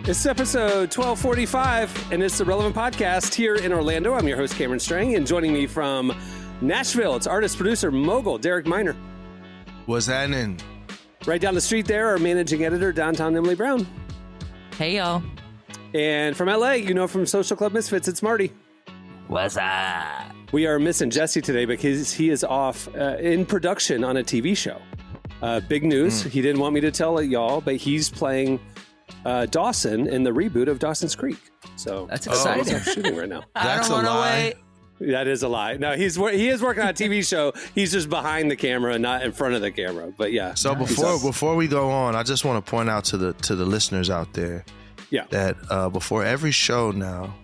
It's episode 1245, and it's the Relevant Podcast here in Orlando. I'm your host, Cameron Strang, and joining me from Nashville, it's artist, producer, mogul, Derek Miner. What's happening? Right down the street there, our managing editor, downtown Emily Brown. Hey, y'all. And from LA, you know, from Social Club Misfits, it's Marty. What's up? We are missing Jesse today because he is off in production on a TV show. Big news. He didn't want me to tell it, y'all, but he's playing Dawson in the reboot of Dawson's Creek. So that's exciting. He's shooting right now. That's a lie. That is a lie. No, he is working on a TV show. He's just behind the camera, not in front of the camera. But yeah. So before we go on, I just want to point out to the listeners out there, that before every show now,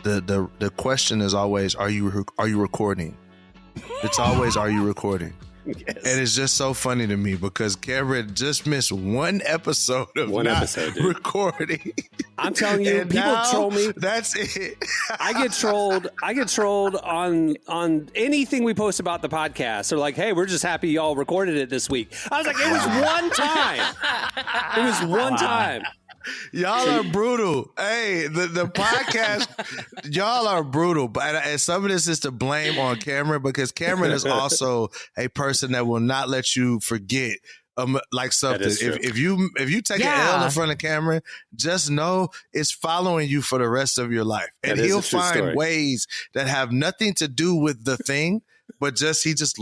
the question is always, are you recording? It's always, are you recording? Yes. And it's just so funny to me because Cameron just missed one episode of recording. I'm telling you, people troll me. That's it. I get trolled on anything we post about the podcast. They're like, hey, we're just happy y'all recorded it this week. I was like, it was one time. It was one time. Y'all are brutal. Hey, the podcast, y'all are brutal. And some of this is to blame on Cameron because Cameron is also a person that will not let you forget like something. If you take an L in front of Cameron, just know it's following you for the rest of your life. And he'll find ways that have nothing to do with the thing, but he just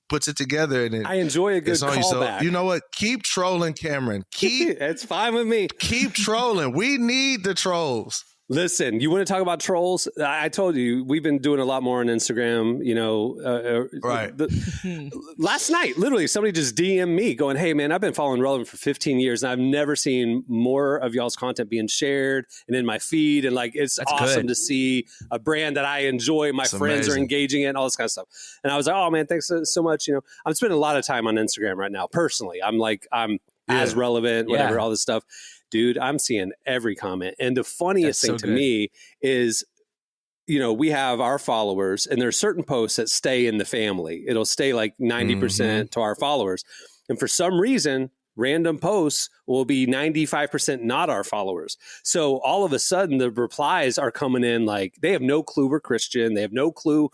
puts it together, and I enjoy a good callback. So, you know what? Keep trolling Cameron. It's fine with me. Keep trolling. We need the trolls. Listen, you want to talk about trolls? I told you, we've been doing a lot more on Instagram, you know. Right. Last night, literally, somebody just DM'd me going, hey, man, I've been following Relevant for 15 years, and I've never seen more of y'all's content being shared and in my feed. And, like, it's awesome to see a brand that I enjoy. My friends are engaging in, all this kind of stuff. And I was like, oh, man, thanks so much. You know, I'm spending a lot of time on Instagram right now, personally. I'm as relevant, whatever, all this stuff. Dude, I'm seeing every comment. And the funniest thing to me is, you know, we have our followers and there's certain posts that stay in the family. It'll stay like 90% to our followers. And for some reason, random posts will be 95% not our followers. So all of a sudden the replies are coming in like they have no clue we're Christian. They have no clue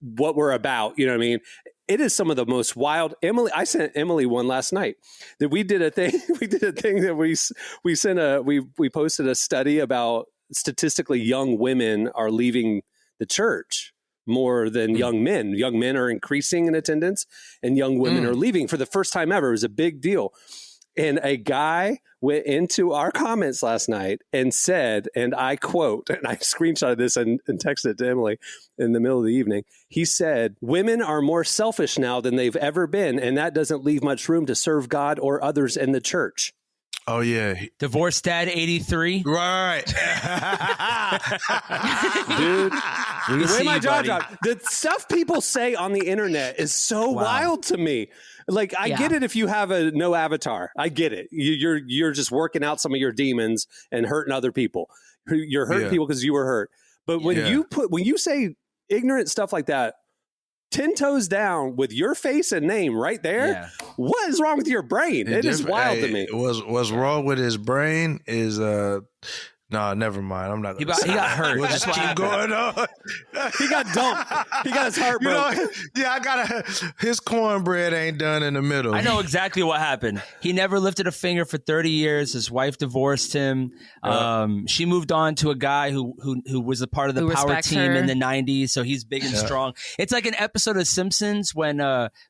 what we're about. You know what I mean? It is some of the most wild. I sent Emily one last night that we did a thing. We did a thing that we posted a study about statistically young women are leaving the church more than young men. Young men are increasing in attendance and young women are leaving for the first time ever. It was a big deal. And a guy went into our comments last night and said, and I quote, and I screenshotted this and texted it to Emily in the middle of the evening. He said, women are more selfish now than they've ever been, and that doesn't leave much room to serve God or others in the church. Oh, yeah. Divorce Dad 83. Right. Dude, the way my jaw dropped. The stuff people say on the internet is so wild to me. Like, I get it if you have no avatar. I get it. You're just working out some of your demons and hurting other people. You're hurting people because you were hurt. But when you say ignorant stuff like that, 10 toes down with your face and name right there, what is wrong with your brain? It is wild to me. What's wrong with his brain is no, never mind. I'm not. He got hurt. We'll just keep going on. He got dumped. He got his heart broke. His cornbread ain't done in the middle. I know exactly what happened. He never lifted a finger for 30 years. His wife divorced him. She moved on to a guy who was a part of the power team in the 90s. So he's big and strong. It's like an episode of Simpsons when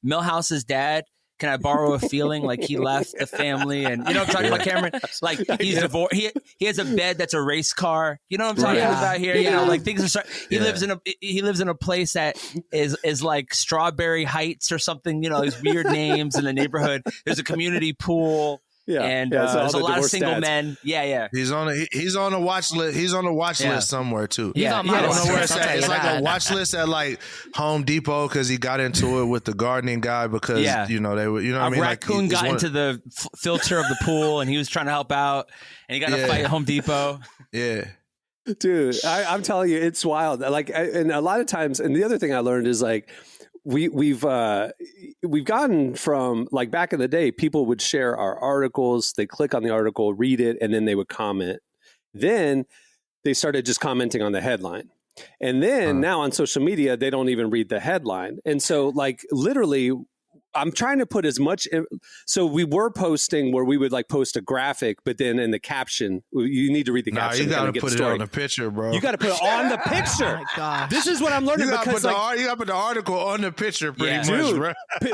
Milhouse's dad. Can I borrow a feeling like he left the family? And you know what I'm talking about, Cameron? Like he's divorced. He has a bed that's a race car. You know what I'm talking about here? You know, like things are he lives in a place that is like Strawberry Heights or something, you know, these weird names in the neighborhood. There's a community pool. And there's a lot of single men. Yeah. He's on a watch list. He's on a watch list somewhere too. Yeah. I don't know where it's at. It's like a watch list at like Home Depot because he got into it with the gardening guy because you know they were. You know what I mean? A raccoon got into the filter of the pool and he was trying to help out and he got in a fight at Home Depot. Yeah. Dude, I'm telling you, it's wild. Like, and a lot of times, and the other thing I learned is like, we've gotten from like back in the day, people would share our articles, they click on the article, read it, and then they would comment. Then they started just commenting on the headline. And then now on social media, they don't even read the headline. And so like literally I'm trying to put as much. So we were posting where we would like post a graphic, but then in the caption, you need to read the caption. You got to put it on the picture, bro. You got to put it on the picture. Oh my gosh. This is what I'm learning. You got to put the article on the picture pretty much, dude, bro.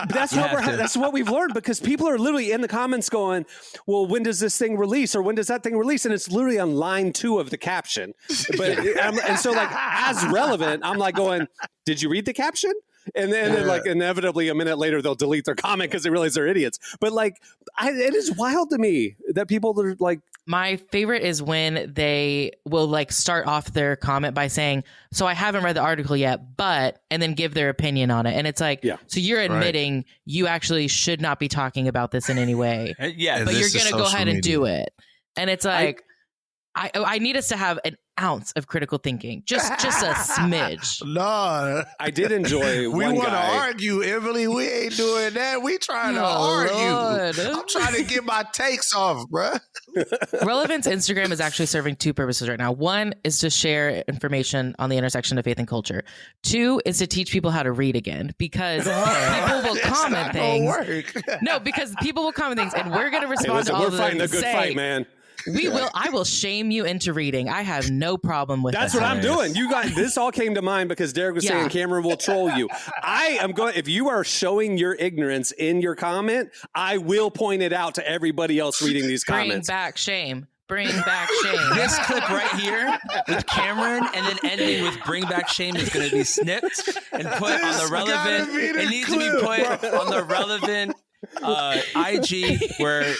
That's what we've learned, because people are literally in the comments going, well, when does this thing release? Or when does that thing release? And it's literally on line 2 of the caption. But and so like as relevant, I'm like going, did you read the caption? And then like inevitably a minute later, they'll delete their comment because they realize they're idiots. But like, it is wild to me that people are like. My favorite is when they will like start off their comment by saying, so I haven't read the article yet, but, and then give their opinion on it. And it's like, so you're admitting you actually should not be talking about this in any way. But you're going to go ahead and do it. And it's like, I need us to have an ounce of critical thinking, just a smidge. No, I did enjoy. We want to argue, Emily. We ain't doing that. We trying to argue. Lord. I'm trying to get my takes off, bro. Relevance Instagram is actually serving 2 purposes right now. 1 is to share information on the intersection of faith and culture. 2 is to teach people how to read again, because people will comment things. No, because people will comment things, and we're going to respond to all of them. We're fighting a good fight, man. I will shame you into reading. I have no problem with that. That's what I'm doing. You guys, this all came to mind because Derek was saying Cameron will troll you. I am going, if you are showing your ignorance in your comment, I will point it out to everybody else reading these comments. Bring back shame. Bring back shame. This clip right here with Cameron and then ending with bring back shame is going to be snipped and put on the relevant. It needs to be put on the relevant IG, where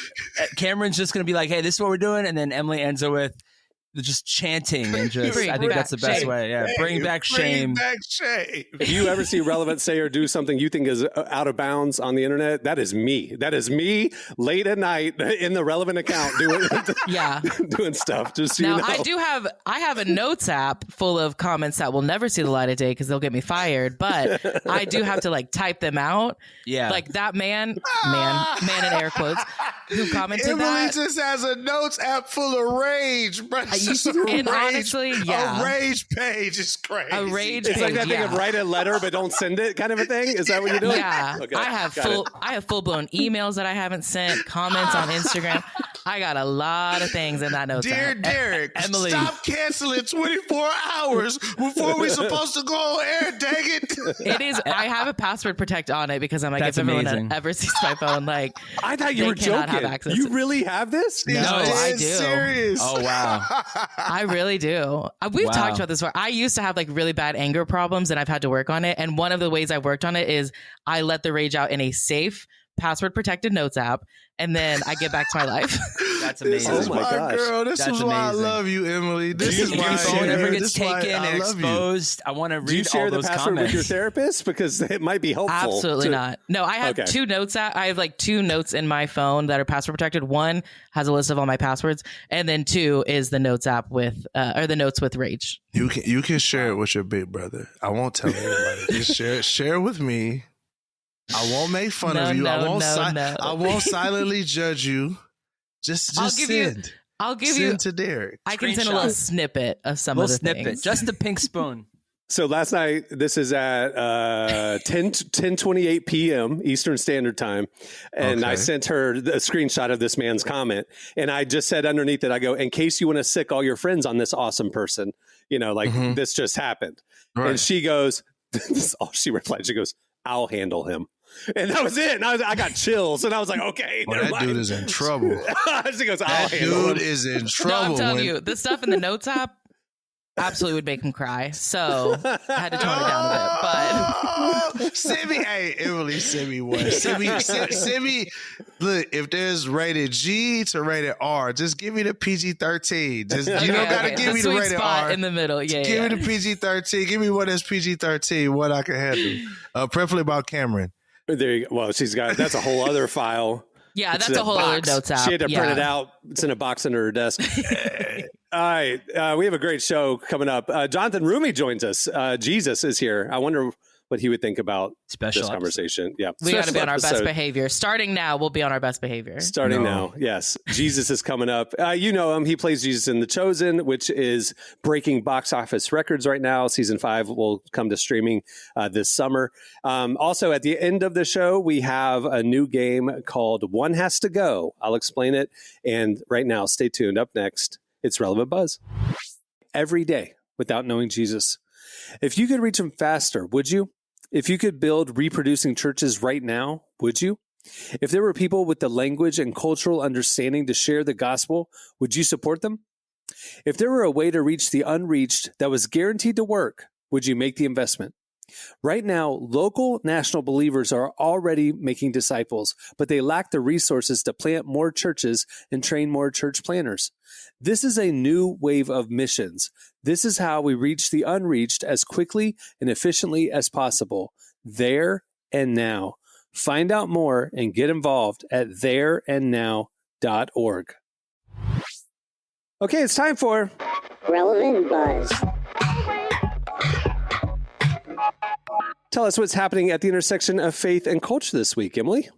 Cameron's just going to be like, hey, this is what we're doing. And then Emily ends it with just chanting and just, I think that's the best way. Yeah. Bring back shame. Bring back shame. If you ever see Relevant say or do something you think is out of bounds on the internet, that is me. That is me late at night in the Relevant account doing stuff. Just now, I have a notes app full of comments that will never see the light of day because they'll get me fired. But I do have to like type them out. Yeah, like that man in air quotes who commented Emily that. Just has a notes app full of rage, bro. Honestly, a rage page is crazy. A rage it's page, like that thing of write a letter but don't send it kind of a thing. Is that what you're doing? Yeah, okay, I have full blown emails that I haven't sent, comments on Instagram. I got a lot of things in that notes app. Dear Derek, Emily, stop canceling 24 hours before we're supposed to go on air. Dang it! It is. I have a password protect on it because I'm like, if everyone ever sees my phone, like, I thought you were joking. You really have this? No, I do. Serious. Oh wow. I really do. We've talked about this before. I used to have like really bad anger problems and I've had to work on it. And one of the ways I've worked on it is I let the rage out in a safe, password protected notes app. And then I get back to my life. That's amazing. This is my girl. This is why I love you, Emily. This is why your phone ever gets taken and exposed. I want to read all those comments. Do you share the password with your therapist? Because it might be helpful. Absolutely not. No, I have 2 notes. I have like 2 notes in my phone that are password protected. 1 has a list of all my passwords. And then 2 is the notes app with, or the notes with rage. You can share it with your big brother. I won't tell everybody. Just share it with me. I won't make fun of you. I won't silently judge you. Just send. I'll give you to Derek. I can send a little snippet of some of the things. Just the pink spoon. So last night, this is at 10:28 p.m. Eastern Standard Time, and I sent her a screenshot of this man's comment, and I just said underneath it, I go, in case you want to sick all your friends on this awesome person, this just happened. Right. And she goes, this is all she replied. She goes, I'll handle him. And that was it. And I got chills. And I was like, okay. That dude is in trouble. She goes, that dude is in trouble. No, I'm telling you, the stuff in the notes app absolutely would make him cry. So I had to tone it down a bit. But send me, Emily, send me one. Send me. Look, if there's rated G to rated R, just give me the PG-13. You don't gotta give me the rated R in the middle. Yeah, give me the PG-13. Give me one that's PG-13. What I can handle. Preferably about Cameron. There you go. Well, that's a whole other file. Yeah, that's a whole other notes app. She had to print it out. It's in a box under her desk. All right. We have a great show coming up. Jonathan Roumie joins us. Jesus is here. I wonder what he would think about Special this conversation. Yeah. We got to Special be on our best episode. behavior. Starting now, we'll be on our best behavior. Starting now, yes. Jesus is coming up. You know him. He plays Jesus in The Chosen, which is breaking box office records right now. Season 5 will come to streaming this summer. Also, at the end of the show, we have a new game called One Has to Go. I'll explain it. And right now, stay tuned. Up next, it's Relevant Buzz. Every day without knowing Jesus. If you could reach him faster, would you? If you could build reproducing churches right now, would you? If there were people with the language and cultural understanding to share the gospel, would you support them? If there were a way to reach the unreached that was guaranteed to work, would you make the investment? Right now, local national believers are already making disciples, but they lack the resources to plant more churches and train more church planners. This is a new wave of missions. This is how we reach the unreached as quickly and efficiently as possible, there and now. Find out more and get involved at thereandnow.org. Okay, it's time for Relevant Buzz. Tell us what's happening at the intersection of faith and culture this week, Emily.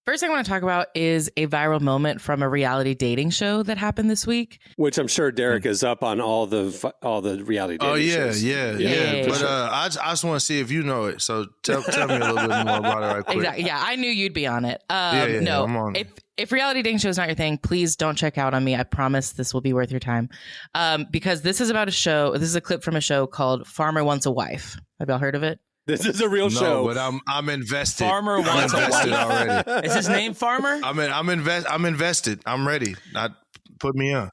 First thing I want to talk about is a viral moment from a reality dating show that happened this week. Which I'm sure Derek is up on all the reality dating shows. Yeah. But I just want to see if you know it. So tell me a little bit more about it right quick. Exactly. Yeah, I knew you'd be on it. No, I'm on it. If reality dating show is not your thing, please don't check out on me. I promise this will be worth your time. Because this is about a show. This is a clip from a show called Farmer Wants a Wife. Have y'all heard of it? This is a real show. But I'm invested. Farmer Wants a Wife already. Is his name Farmer? I'm invested. I'm ready. Put me on.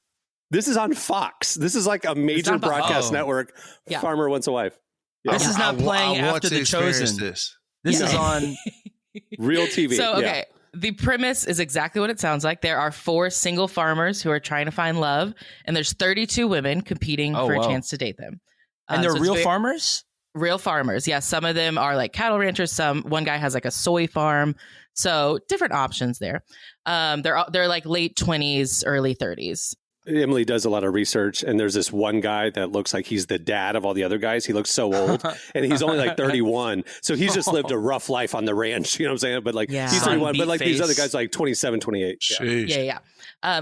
This is on Fox. This is like a major broadcast network. Yeah. Farmer Wants a Wife. Yeah. This is not playing after The Chosen. This is on real TV. So, okay. The premise is exactly what it sounds like. There are 4 single farmers who are trying to find love, and there's 32 women competing for a chance to date them. And they're real farmers? Real farmers. Yeah. Some of them are like cattle ranchers. One guy has like a soy farm. So different options there. They're like late 20s, early 30s. Emily does a lot of research, and there's this one guy that looks like he's the dad of all the other guys. He looks so old, and he's only like 31. So he's just lived a rough life on the ranch. You know what I'm saying? But like he's 31, but like these other guys are like 27, 28. Yeah.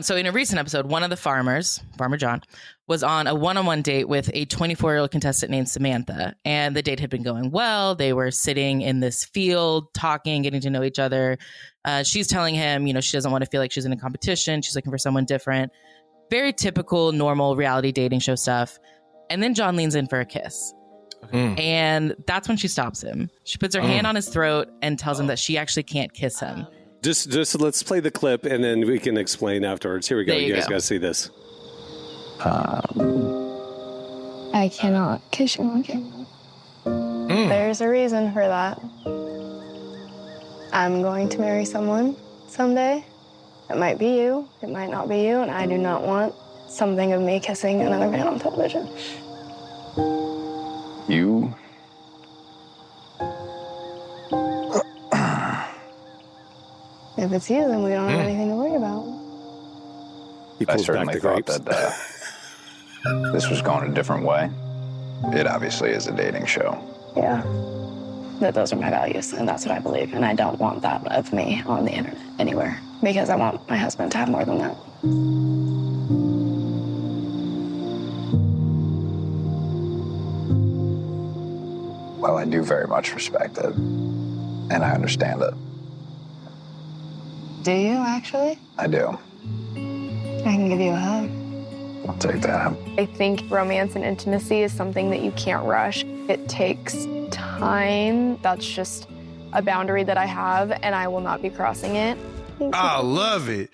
So in a recent episode, one of the farmers, Farmer John, was on a one-on-one date with a 24-year-old contestant named Samantha. And the date had been going well. They were sitting in this field, talking, getting to know each other. She's telling him, she doesn't want to feel like she's in a competition. She's looking for someone different. Very typical, normal reality dating show stuff. And then John leans in for a kiss. And that's when she stops him. She puts her hand on his throat and tells him that she actually can't kiss him. Just let's play the clip, and then we can explain afterwards. Here we go. You guys got to see this. I cannot kiss you on camera. There's a reason for that. I'm going to marry someone someday. It might be you, it might not be you, and I do not want something of me kissing another man on television. You? If it's you, then we don't have anything to worry about. I certainly thought that this was going a different way. It obviously is a dating show. Yeah. That those are my values, and that's what I believe, and I don't want that of me on the internet anywhere, because I want my husband to have more than that. Well, I do very much respect it, and I understand it. Do you, actually? I do. I can give you a hug. I'll take that. I think romance and intimacy is something that you can't rush. It takes time. That's just a boundary that I have, and I will not be crossing it. I love it.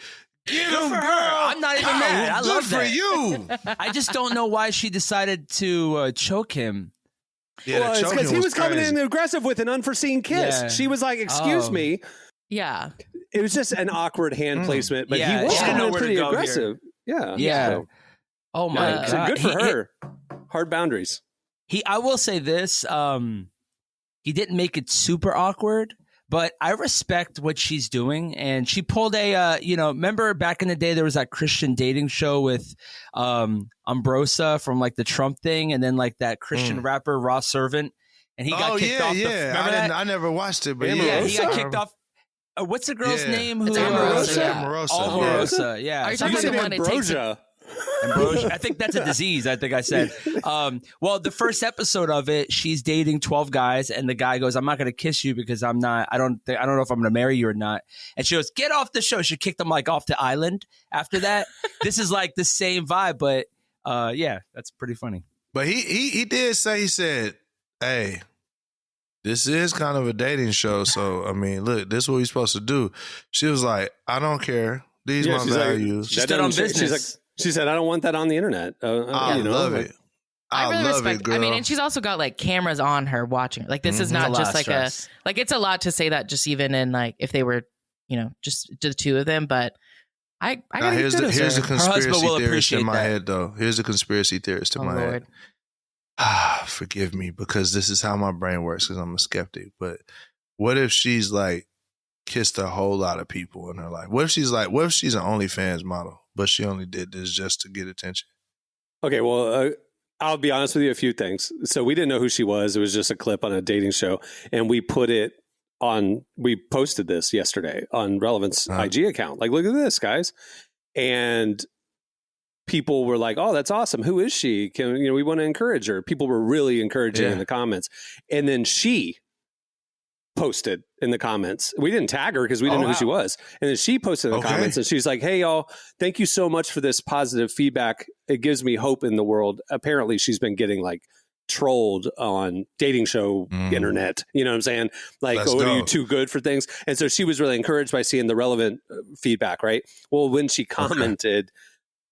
Get him, girl. I'm not even mad. I love that. Good for you. I just don't know why she decided to choke him. Yeah, well, it's because he was coming in aggressive with an unforeseen kiss. Yeah. She was like, "Excuse me." Yeah. It was just an awkward hand placement, but he was coming in pretty aggressive. Here. Yeah. So, oh my God. So good for her. Hard boundaries. I will say this. He didn't make it super awkward, but I respect what she's doing. And she pulled remember back in the day, there was that Christian dating show with Ambrosia from like the Trump thing. And then like that Christian rapper, Ross Servant. and he got kicked off. Remember that? I never watched it, but he got kicked off. What's the girl's name? It's Omarosa. Omarosa, yeah. Are you talking about the one it takes? Ambrosia. I think that's a disease. I think I said. Well, the first episode of it, she's dating 12 guys, and the guy goes, "I'm not going to kiss you because I'm not. I don't know if I'm going to marry you or not." And she goes, "Get off the show." She kicked him like off the island. After that, this is like the same vibe, but yeah, that's pretty funny. But he did say, he said, "Hey, this is kind of a dating show, so I mean, look, this is what we're supposed to do." She was like, "I don't care. These my values." She stood on business. She said, "I don't want that on the internet." I love it. I really love respect. it, girl. I mean, and she's also got like cameras on her watching her. Like this is not just like it's a lot to say that just even in like if they were, just the two of them. But I gotta here's a conspiracy theorist in my head though. Here's a conspiracy theorist in my head. Forgive me because this is how my brain works because I'm a skeptic. But what if she's like kissed a whole lot of people in her life? What if she's an OnlyFans model, but she only did this just to get attention? Okay, well, I'll be honest with you, a few things. So we didn't know who she was. It was just a clip on a dating show. And we posted this yesterday on Relevant's IG account. Like, look at this, guys. And people were like, "Oh, that's awesome. Who is she? We want to encourage her." People were really encouraging in the comments. And then she posted in the comments. We didn't tag her because we didn't know who she was. And then she posted in the comments and she's like, "Hey, y'all, thank you so much for this positive feedback. It gives me hope in the world." Apparently, she's been getting like trolled on dating show internet. You know what I'm saying? Like, are you too good for things? And so she was really encouraged by seeing the relevant feedback, right? Well, when she commented,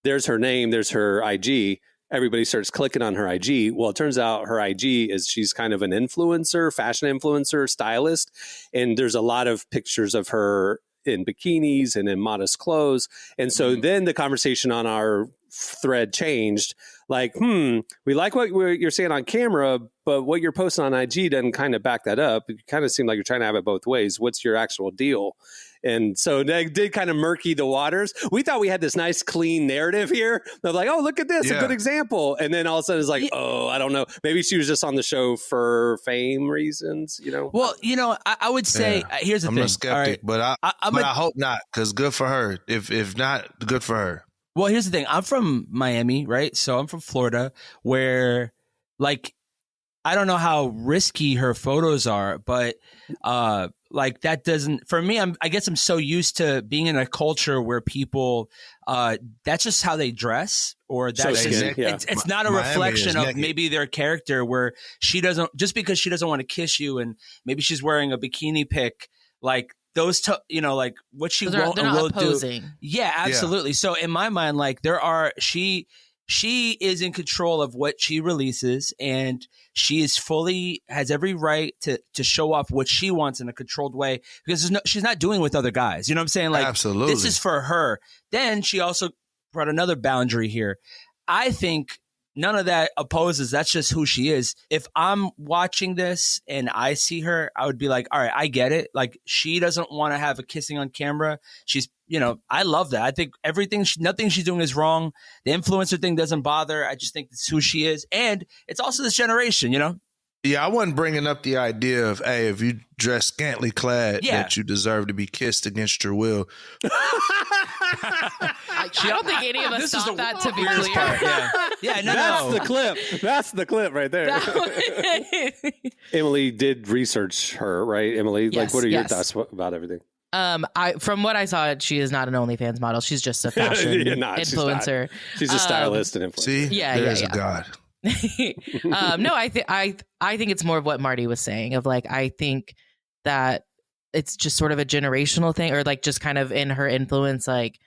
there's her name, there's her IG. Everybody starts clicking on her IG. Well, it turns out her IG is she's kind of an influencer, fashion influencer, stylist. And there's a lot of pictures of her in bikinis and in modest clothes. And so then the conversation on our thread changed. Like, we like what you're saying on camera, but what you're posting on IG doesn't kind of back that up. It kind of seemed like you're trying to have it both ways. What's your actual deal? And so that did kind of murky the waters. We thought we had this nice, clean narrative here. Of like, oh, look at this, a good example. And then all of a sudden it's like, oh, I don't know. Maybe she was just on the show for fame reasons, Well, I would say, here's the thing. I'm a skeptic, but I hope not, because good for her. If not, good for her. Well, here's the thing. I'm from Miami, right? So I'm from Florida, where, like, I don't know how risky her photos are, but like that doesn't, for me, I guess I'm so used to being in a culture where people, that's just how they dress, or that's it's not a reflection of maybe their character, where she doesn't, just because she doesn't want to kiss you and maybe she's wearing a bikini pic, like those, like what she won't and will do. Yeah, absolutely. Yeah. So in my mind, like she is in control of what she releases, and she has every right to show off what she wants in a controlled way, because she's not doing it with other guys. You know what I'm saying? Like, absolutely, this is for her. Then she also brought another boundary here. I think none of that opposes. That's just who she is. If I'm watching this and I see her, I would be like, all right, I get it. Like, she doesn't want to have a kissing on camera. She's, I love that. I think nothing she's doing is wrong. The influencer thing doesn't bother. I just think it's who she is. And it's also this generation, Yeah, I wasn't bringing up the idea of, hey, if you dress scantily clad, that you deserve to be kissed against your will. I don't think any of us thought that, to be clear. That's the clip. That's the clip right there. Emily did research her, right? Emily, like, what are your thoughts about everything? From what I saw, she is not an OnlyFans model. She's just a fashion influencer. She's a stylist and influencer. See, there's a god. No, I think it's more of what Marty was saying, of like, I think that it's just sort of a generational thing, or like just kind of in her influence, like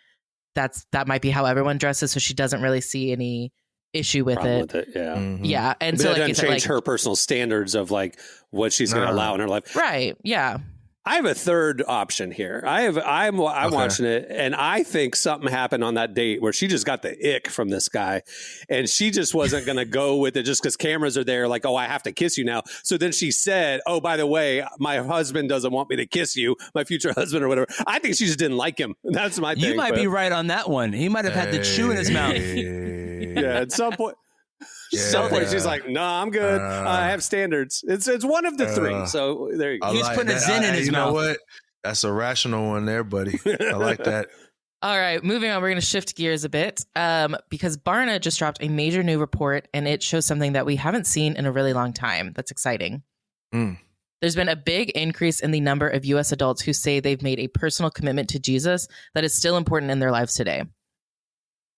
that might be how everyone dresses, so she doesn't really see any issue with it. Yeah. Mm-hmm. Yeah. And but so it doesn't change her personal standards of like what she's going to allow in her life. Right. Yeah. I have a third option here. I'm watching it, and I think something happened on that date where she just got the ick from this guy, and she just wasn't going to go with it just because cameras are there. Like, oh, I have to kiss you now. So then she said, "Oh, by the way, my husband doesn't want me to kiss you, my future husband or whatever." I think she just didn't like him. That's my thing. You might be right on that one. He might have had the chew in his mouth. Yeah, at some point. She's like, no, I'm good. I have standards. It's one of the three. So there you go. He's putting a Zen in his mouth. You know what? That's a rational one there, buddy. I like that. All right, moving on. We're going to shift gears a bit because Barna just dropped a major new report, and it shows something that we haven't seen in a really long time. That's exciting. There's been a big increase in the number of U.S. adults who say they've made a personal commitment to Jesus that is still important in their lives today.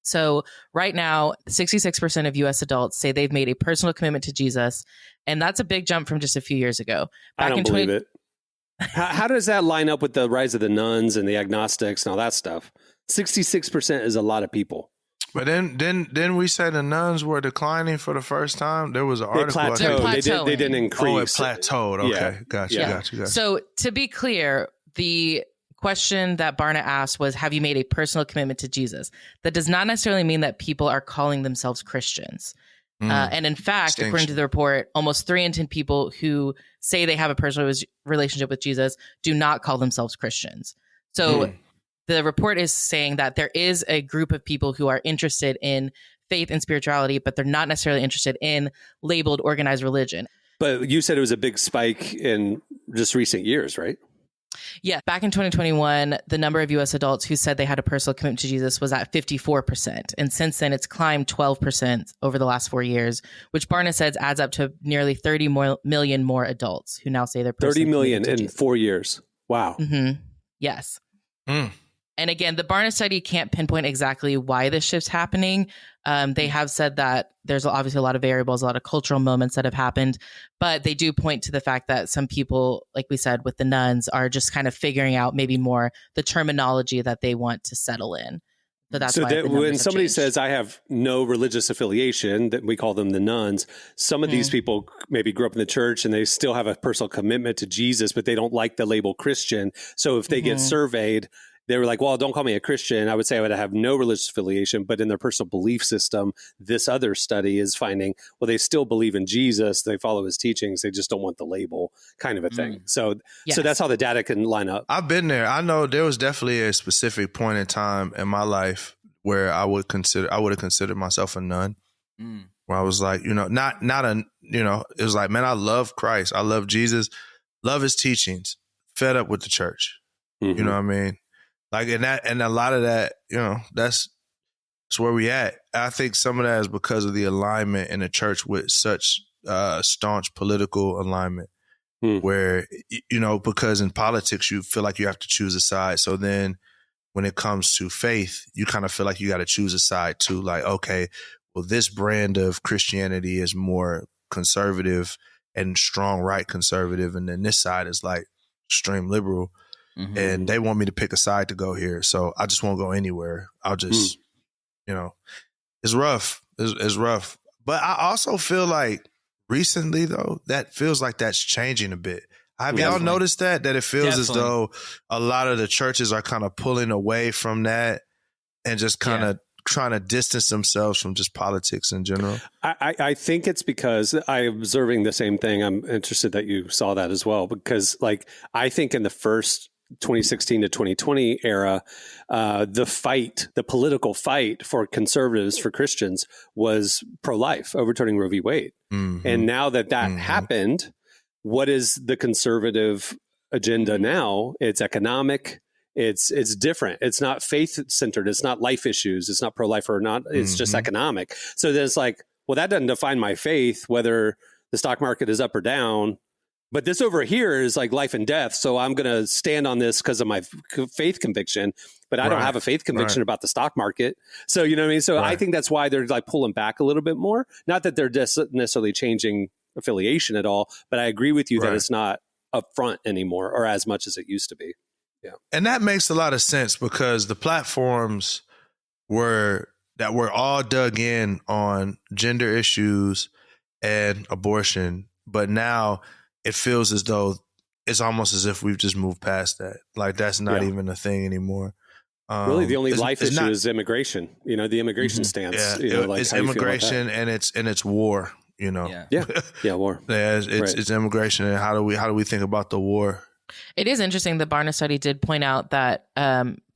So right now, 66% of U.S. adults say they've made a personal commitment to Jesus, and that's a big jump from just a few years ago. I don't believe it. How does that line up with the rise of the nuns and the agnostics and all that stuff? 66% is a lot of people. But then we said the nuns were declining for the first time. There was an article. They didn't increase. Oh, it plateaued. Okay, Yeah. Gotcha. So to be clear, the question that Barna asked was, have you made a personal commitment to Jesus? That does not necessarily mean that people are calling themselves Christians. And in fact, according to the report, almost 3 in 10 people who say they have a personal relationship with Jesus do not call themselves Christians. So the report is saying that there is a group of people who are interested in faith and spirituality, but they're not necessarily interested in labeled organized religion. But you said it was a big spike in just recent years, right? Yeah. Back in 2021, the number of U.S. adults who said they had a personal commitment to Jesus was at 54%. And since then, it's climbed 12% over the last 4 years, which Barna says adds up to nearly 30 million more adults who now say they're 30 million in 4 years. Wow. Yes. And again, the Barna study can't pinpoint exactly why this shift's happening. They have said that there's obviously a lot of variables, a lot of cultural moments that have happened, but they do point to the fact that some people, like we said, with the nuns are just kind of figuring out maybe more the terminology that they want to settle in. So that's why when somebody says, I have no religious affiliation, that we call them the nuns, some of these people maybe grew up in the church and they still have a personal commitment to Jesus, but they don't like the label Christian. So if they get surveyed, they were like, well, don't call me a Christian. I would say I would have no religious affiliation, but in their personal belief system, this other study is finding, well, they still believe in Jesus. They follow his teachings. They just don't want the label, kind of a thing. So that's how the data can line up. I've been there. I know there was definitely a specific point in time in my life where I would have considered myself a nun. Where I was like, not a, it was like, man, I love Christ. I love Jesus, love his teachings, fed up with the church. You know what I mean? Like, and a lot of that, that's where we at. I think some of that is because of the alignment in the church with such staunch political alignment where, because in politics, you feel like you have to choose a side. So then when it comes to faith, you kind of feel like you got to choose a side too. Like, okay, well, this brand of Christianity is more conservative and strong right conservative. And then this side is like extreme liberal. And they want me to pick a side to go here. So I just won't go anywhere. I'll just, it's rough. It's rough. But I also feel like recently, though, that feels like that's changing a bit. Have y'all noticed that it feels as though a lot of the churches are kind of pulling away from that and just kind of trying to distance themselves from just politics in general? I think it's because I'm observing the same thing. I'm interested that you saw that as well, because I think in the first 2016 to 2020 era, the political fight for conservatives, for Christians, was pro-life, overturning Roe v. Wade. And now that happened, what is the conservative agenda now? It's economic. It's different. It's not faith-centered. It's not life issues. It's not pro-life or not. It's just economic. So there's like, well, that doesn't define my faith, whether the stock market is up or down. But this over here is like life and death. So I'm going to stand on this because of my faith conviction, but I don't have a faith conviction about the stock market. So, you know what I mean? So I think that's why they're like pulling back a little bit more. Not that they're necessarily changing affiliation at all, but I agree with you that it's not upfront anymore or as much as it used to be. Yeah. And that makes a lot of sense because the platforms were all dug in on gender issues and abortion, but now it feels as though it's almost as if we've just moved past that. Like that's not even a thing anymore. Really, the only life issue is immigration. The immigration stance. Yeah, it's immigration and it's war. war. Yeah, it's immigration, and how do we think about the war? It is interesting. The Barna study did point out that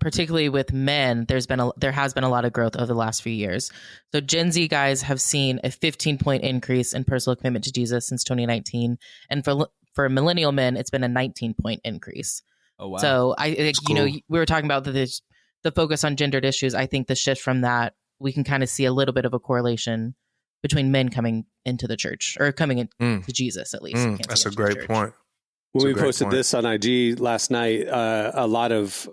particularly with men, there has been a lot of growth over the last few years. So Gen Z guys have seen a 15-point increase in personal commitment to Jesus since 2019, and for millennial men, it's been a 19-point increase. Oh wow! So we were talking about the focus on gendered issues. I think the shift from that, we can kind of see a little bit of a correlation between men coming into the church or coming into Jesus, at least. That's a great point. When we posted this on IG last night, a lot of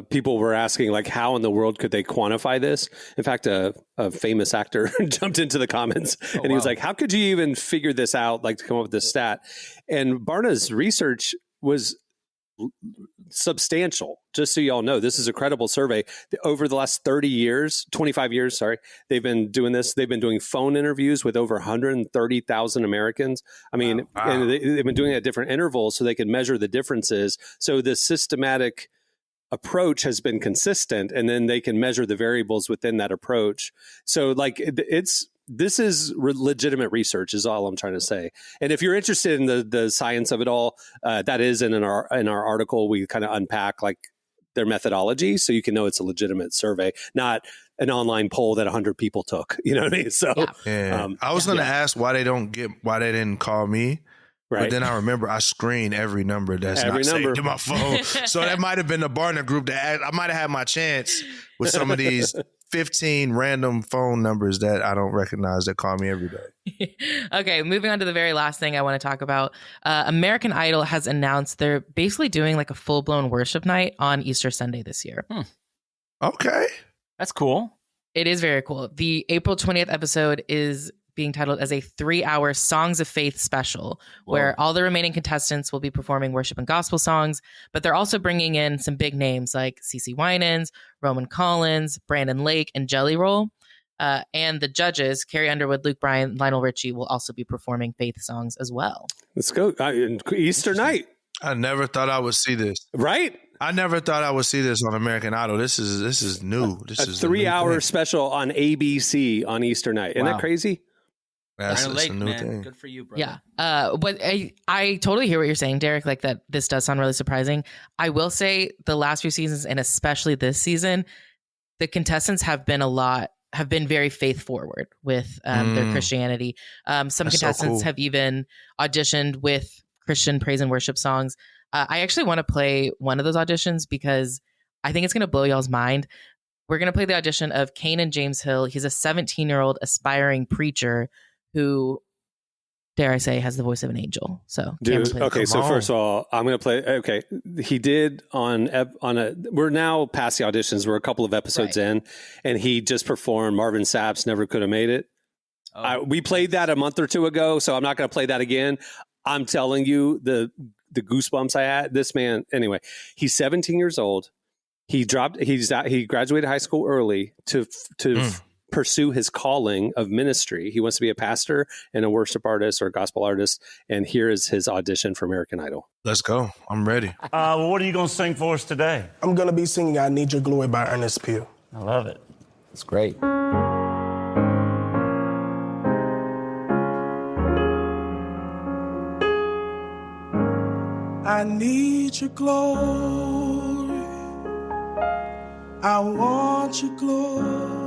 people were asking, like, how in the world could they quantify this? In fact, a famous actor jumped into the comments and he was like, how could you even figure this out, like to come up with this stat? And Barna's research was substantial. Just so y'all know, this is a credible survey. Over the last 25 years, they've been doing this. They've been doing phone interviews with over 130,000 Americans. I mean, wow. And they've been doing it at different intervals so they can measure the differences. So the systematic approach has been consistent, and then they can measure the variables within that approach. So like this is legitimate research is all I'm trying to say. And if you're interested in the science of it all, that is in our article. We kind of unpack like their methodology so you can know it's a legitimate survey, not an online poll that 100 people took. You know what I mean? So I was going to ask why they didn't call me. Right. But then I remember I screen every number that's not saved to my phone. So that might have been the Barna group that I might have had my chance with some of these 15 random phone numbers that I don't recognize that call me every day. Okay, moving on to the very last thing I want to talk about. American Idol has announced they're basically doing like a full-blown worship night on Easter Sunday this year. Okay. That's cool. It is very cool. The April 20th episode is being titled as a 3-hour Songs of Faith special, where all the remaining contestants will be performing worship and gospel songs, but they're also bringing in some big names like CeCe Winans, Roman Collins, Brandon Lake, and Jelly Roll. And the judges, Carrie Underwood, Luke Bryan, Lionel Richie, will also be performing faith songs as well. Let's go. Easter night. I never thought I would see this. Right? I never thought I would see this on American Idol. This is new. This is a 3-hour special on ABC on Easter night. Isn't that crazy? That's Lake, a new man. thing. Good for you, brother. Yeah. But I totally hear what you're saying, Derek, like that this does sound really surprising. I will say the last few seasons, and especially this season, the contestants have been very faith forward with their Christianity. Some contestants have even auditioned with Christian praise and worship songs. I actually want to play one of those auditions because I think it's going to blow y'all's mind. We're going to play the audition of Kanan James Hill. He's a 17-year-old aspiring preacher who, dare I say, has the voice of an angel. So, first of all, I'm going to play. Okay, he did on a. We're now past the auditions. We're a couple of episodes in, and he just performed Marvin Sapp's "Never Could Have Made It." We played that a month or two ago, so I'm not going to play that again. I'm telling you, the goosebumps I had. This man, anyway, he's 17 years old. He graduated high school early to pursue his calling of ministry. He wants to be a pastor and a worship artist or a gospel artist. And here is his audition for American Idol. Let's go. I'm ready. What are you going to sing for us today? I'm going to be singing I Need Your Glory by Ernest Pugh. I love it. It's great. I need your glory. I want your glory.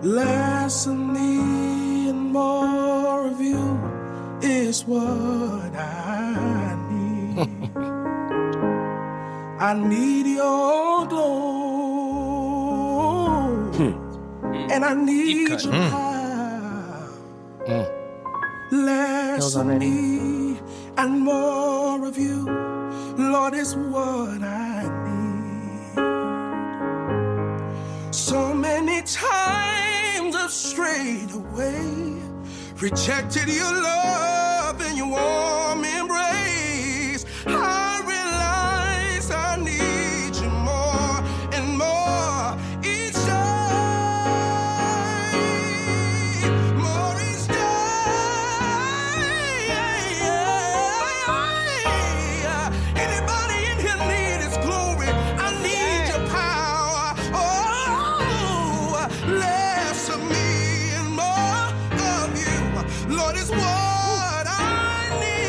Less of me and more of you is what I need. I need your glory. And I need your power. Less of me and more of you, Lord, is what I need. So many times I've strayed away, rejected your love and your warm embrace. I realize I need you more and more each day, more each day. Anybody in here need His glory? I need your power. Oh, less of me and more of you, Lord, is what I need.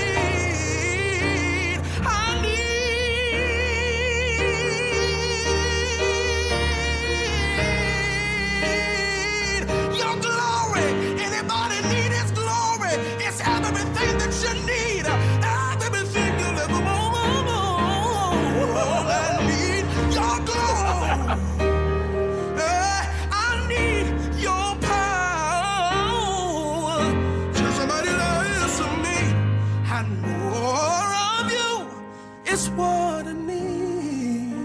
is what I need.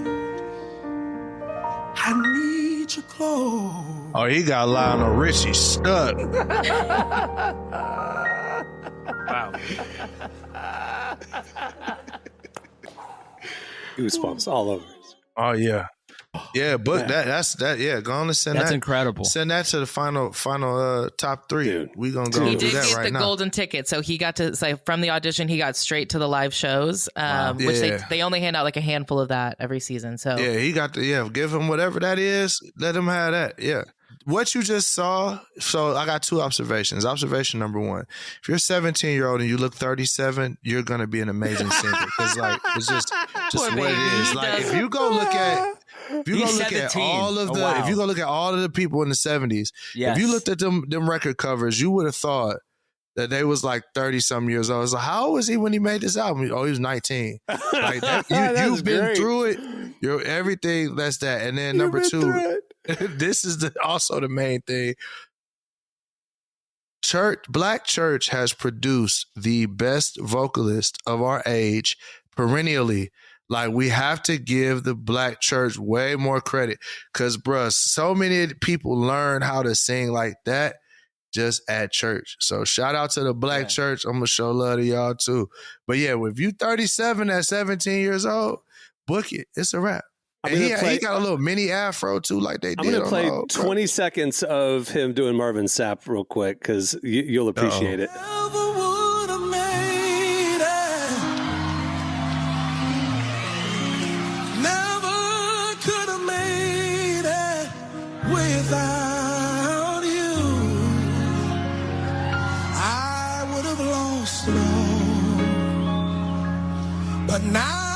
I need your clothes. Oh, he got Lionel Richie stuck. Wow. Goosebumps all over. Oh yeah. Yeah, book that. That's that. Yeah, go on and send that. That's incredible. Send that to the final top 3. Dude. We gonna go He do did that get right the now. golden ticket, so he got to from the audition. He got straight to the live shows, which they only hand out like a handful of that every season. So Yeah, he got the give him whatever that is. Let him have that. Yeah. What you just saw, so I got 2 observations. Observation number 1, if you're a 17-year-old and you look 37, you're gonna be an amazing singer. Because like it's just what it is. Like if you go look at if you go look at all of the if you go look at all of the people in the 70s, if you looked at them record covers, you would have thought that they was like 30-some years old. So how old was he when he made this album? Oh, he was 19. Like that, you've been great. through it. You're everything. That's that. And then number 2, this is also the main thing. Black church has produced the best vocalist of our age perennially. Like, we have to give the Black church way more credit because, bruh, so many people learn how to sing like that just at church. So shout out to the Black church. I'm going to show love to y'all too. But yeah, if you 37 at 17 years old, book it. It's a wrap. And he got a little mini afro too, like they did. I'm going to play 20 seconds of him doing Marvin Sapp real quick because you'll appreciate it. Never would have made it. Never could have made it without you. I would have lost it all. But now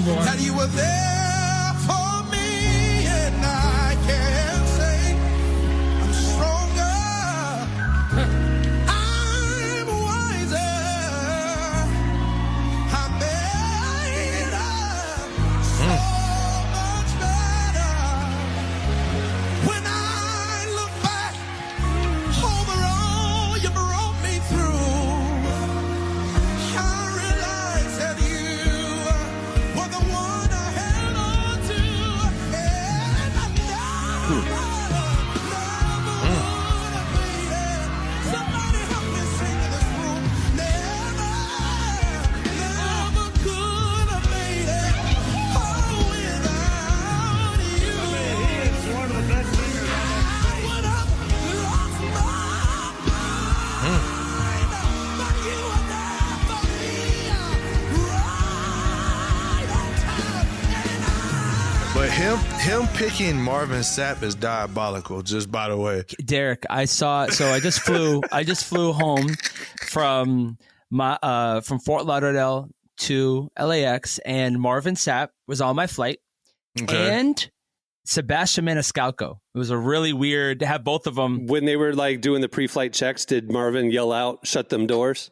that you were there for me, and I can say I'm stronger, I'm wiser, I'm better, so much better. When I look back over all you brought me through, I realize that you were the one I held on to, and I never would have made it. Somebody help me sing in this room. Never could have made it without you. He's one of the best singers. I would have lost my mind, but you were there for me, right on time, and But him picking Marvin Sapp is diabolical, just by the way. Derek, I just flew home from from Fort Lauderdale to LAX, and Marvin Sapp was on my flight, and Sebastian Maniscalco. It was a really weird to have both of them. When they were like doing the pre-flight checks, did Marvin yell out, "Shut them doors"?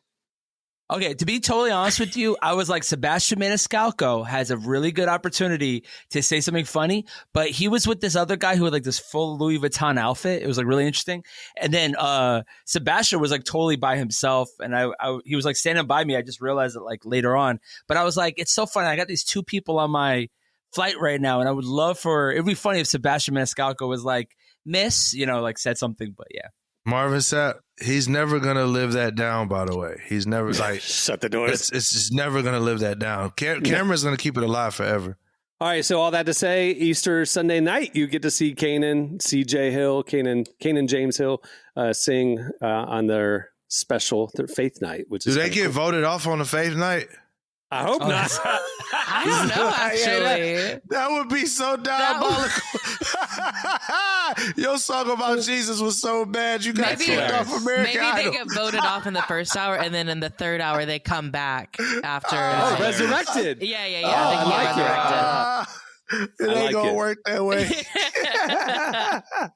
Okay, to be totally honest with you, I was like, Sebastian Maniscalco has a really good opportunity to say something funny, but he was with this other guy who had like this full Louis Vuitton outfit. It was like really interesting. And then Sebastian was like totally by himself, and he was like standing by me. I just realized it like later on, but I was like, it's so funny. I got these 2 people on my flight right now, and I would love it'd be funny if Sebastian Maniscalco was like, "Miss," like said something, but yeah. Marvin Sapp, he's never gonna live that down. By the way, he's never like shut the doors. It's just never gonna live that down. Cameron's gonna keep it alive forever. All right, so all that to say, Easter Sunday night, you get to see Kanan, CJ Hill, Kanan James Hill sing on their faith night. Which do they get voted off on the faith night? I hope not. I don't know, actually. That would be so diabolical. Your song about Jesus was so bad, you got kicked off American Idol. Maybe they get voted off in the first hour, and then in the third hour, they come back after. Resurrected. Yeah. I think resurrected. It ain't gonna work that way.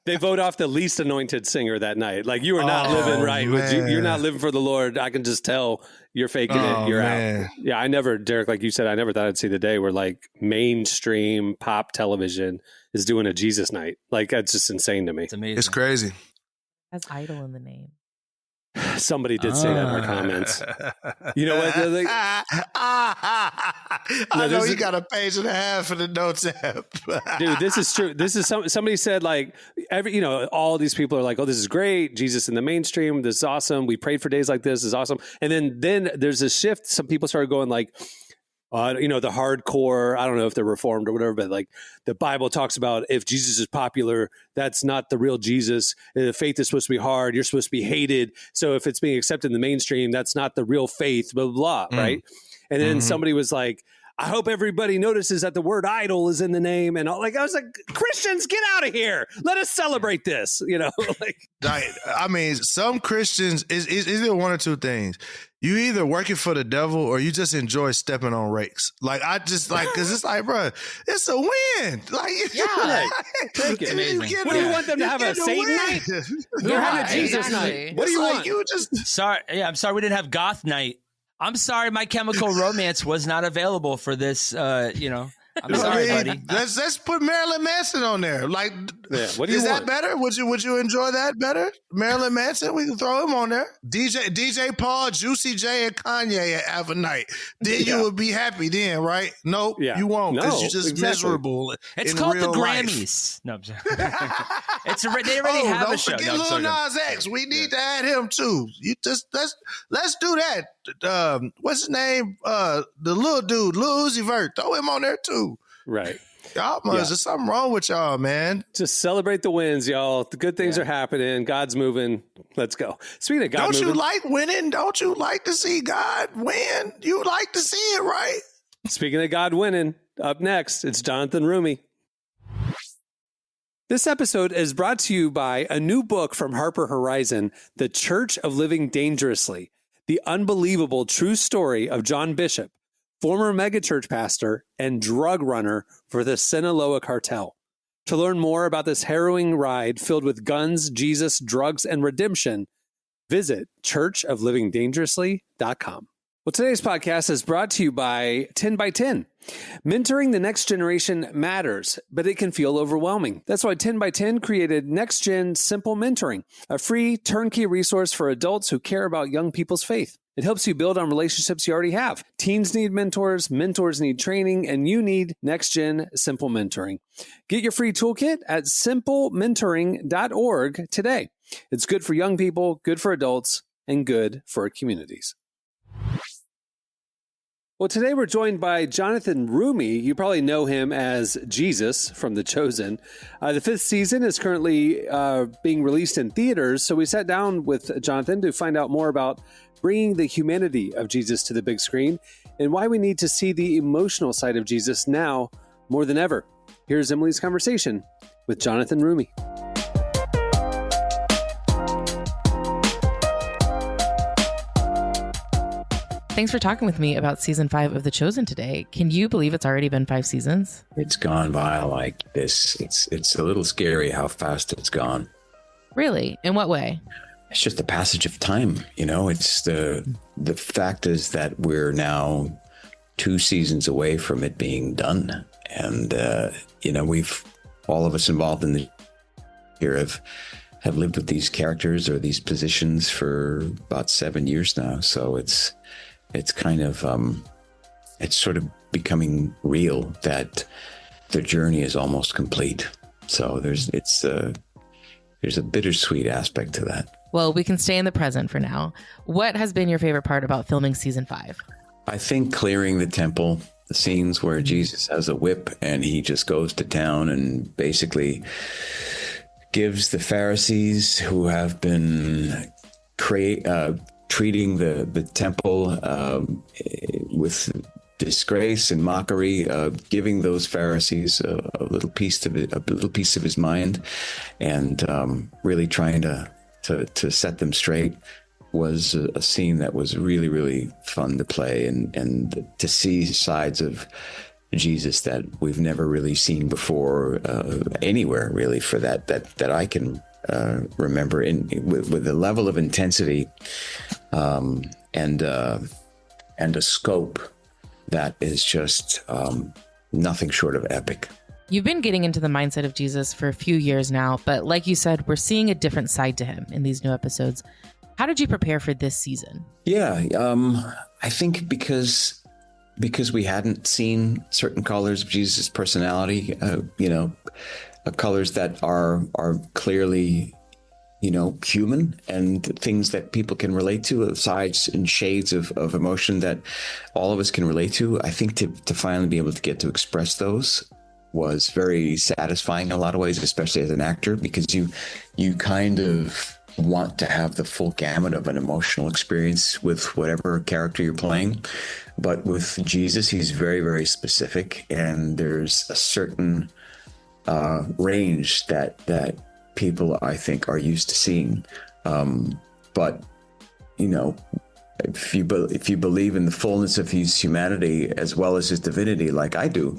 They vote off the least anointed singer that night. Like, you are not living right. You're not living for the Lord. I can just tell you're faking it. You're out. Yeah, Derek, like you said, I never thought I'd see the day where like mainstream pop television is doing a Jesus night. Like, that's just insane to me. It's amazing. It's crazy. Has idol in the name. Somebody did say that in our comments. You know what? I know you got a page and a half in the notes app. Dude, this is true. This is somebody said like all these people are like, oh, this is great. Jesus in the mainstream. This is awesome. We prayed for days like this. This is awesome. And then there's a shift. Some people started going like, the hardcore, I don't know if they're reformed or whatever, but like the Bible talks about if Jesus is popular, that's not the real Jesus. Faith is supposed to be hard. You're supposed to be hated. So if it's being accepted in the mainstream, that's not the real faith, blah, blah, blah, right? And then somebody was like, I hope everybody notices that the word idol is in the name. And I was like, Christians, get out of here. Let us celebrate this. I mean, some Christians is either one or two things. You either working for the devil or you just enjoy stepping on rakes. Like, I just like, cause it's like, bro, it's a win. Like, take it. Amazing. What do you want them to have a Satan night? They're having a Jesus night. What do you want? I'm sorry we didn't have goth night. I'm sorry My Chemical Romance was not available for this, I'm sorry, buddy. Let's put Marilyn Manson on there. Like, what do you is want? that better? Would you enjoy that better? Marilyn Manson, we can throw him on there. DJ Paul, Juicy J, and Kanye have a night. Then you would be happy then, right? Nope, you won't because you're just miserable. It's in called real the life. Grammys. No, I'm sorry. They already have a show. Don't forget Lil Nas X. We need to add him too. You just let's do that. What's his name? The little dude, Lil Uzi Vert. Throw him on there too. Right. Y'all, there's something wrong with y'all, man. Just celebrate the wins, y'all. The good things are happening. God's moving. Let's go. Speaking of God moving. Don't you like winning? Don't you like to see God win? You like to see it, right? Speaking of God winning, up next, it's Jonathan Roumie. This episode is brought to you by a new book from Harper Horizon, The Church of Living Dangerously, the unbelievable true story of John Bishop, former megachurch pastor and drug runner for the Sinaloa cartel. To learn more about this harrowing ride filled with guns, Jesus, drugs, and redemption, visit churchoflivingdangerously.com. Well, today's podcast is brought to you by 10 by 10. Mentoring the next generation matters, but it can feel overwhelming. That's why 10 by 10 created Next Gen Simple Mentoring, a free turnkey resource for adults who care about young people's faith. It helps you build on relationships you already have. Teens need mentors, mentors need training, and you need Next Gen Simple Mentoring. Get your free toolkit at simplementoring.org today. It's good for young people, good for adults, and good for communities. Well, today we're joined by Jonathan Roumie. You probably know him as Jesus from The Chosen. The 5th season is currently being released in theaters, so we sat down with Jonathan to find out more about bringing the humanity of Jesus to the big screen and why we need to see the emotional side of Jesus now more than ever. Here's Emily's conversation with Jonathan Roumie. Thanks for talking with me about season 5 of The Chosen today. Can you believe it's already been 5 seasons? It's gone by like this. It's a little scary how fast it's gone. Really? In what way? It's just the passage of time. It's the fact is that we're now 2 seasons away from it being done. And, we've all of us involved in the here have lived with these characters or these positions for about 7 years now. So it's kind of, it's sort of becoming real that the journey is almost complete. So there's a bittersweet aspect to that. Well, we can stay in the present for now. What has been your favorite part about filming season 5? I think clearing the temple, the scenes where Jesus has a whip and he just goes to town and basically gives the Pharisees who have been treating the temple with disgrace and mockery, giving those Pharisees a little piece of his mind, and really trying to set them straight was a scene that was really, really fun to play and to see sides of Jesus that we've never really seen before anywhere, really, for that I can remember with the level of intensity and a scope that is just nothing short of epic. You've been getting into the mindset of Jesus for a few years now, but like you said, we're seeing a different side to him in these new episodes. How did you prepare for this season? Yeah, I think because we hadn't seen certain colors of Jesus' personality, colors that are clearly, human and things that people can relate to, sides and shades of emotion that all of us can relate to. I think to finally be able to get to express those was very satisfying in a lot of ways, especially as an actor, because you kind of want to have the full gamut of an emotional experience with whatever character you're playing. But with Jesus, he's very, very specific, and there's a certain range that people, I think, are used to seeing. But if you believe in the fullness of his humanity as well as his divinity, like I do,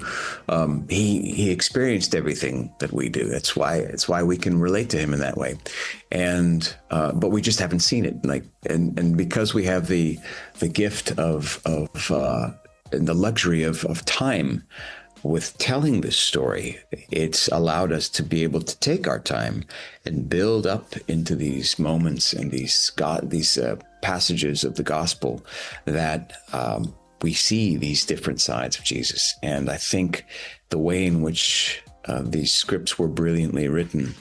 he experienced everything that we do. It's why we can relate to him in that way. And but we just haven't seen it. And because we have the gift of and the luxury of time with telling this story, it's allowed us to be able to take our time and build up into these moments and these passages of the gospel that we see these different sides of Jesus. And I think the way in which these scripts were brilliantly written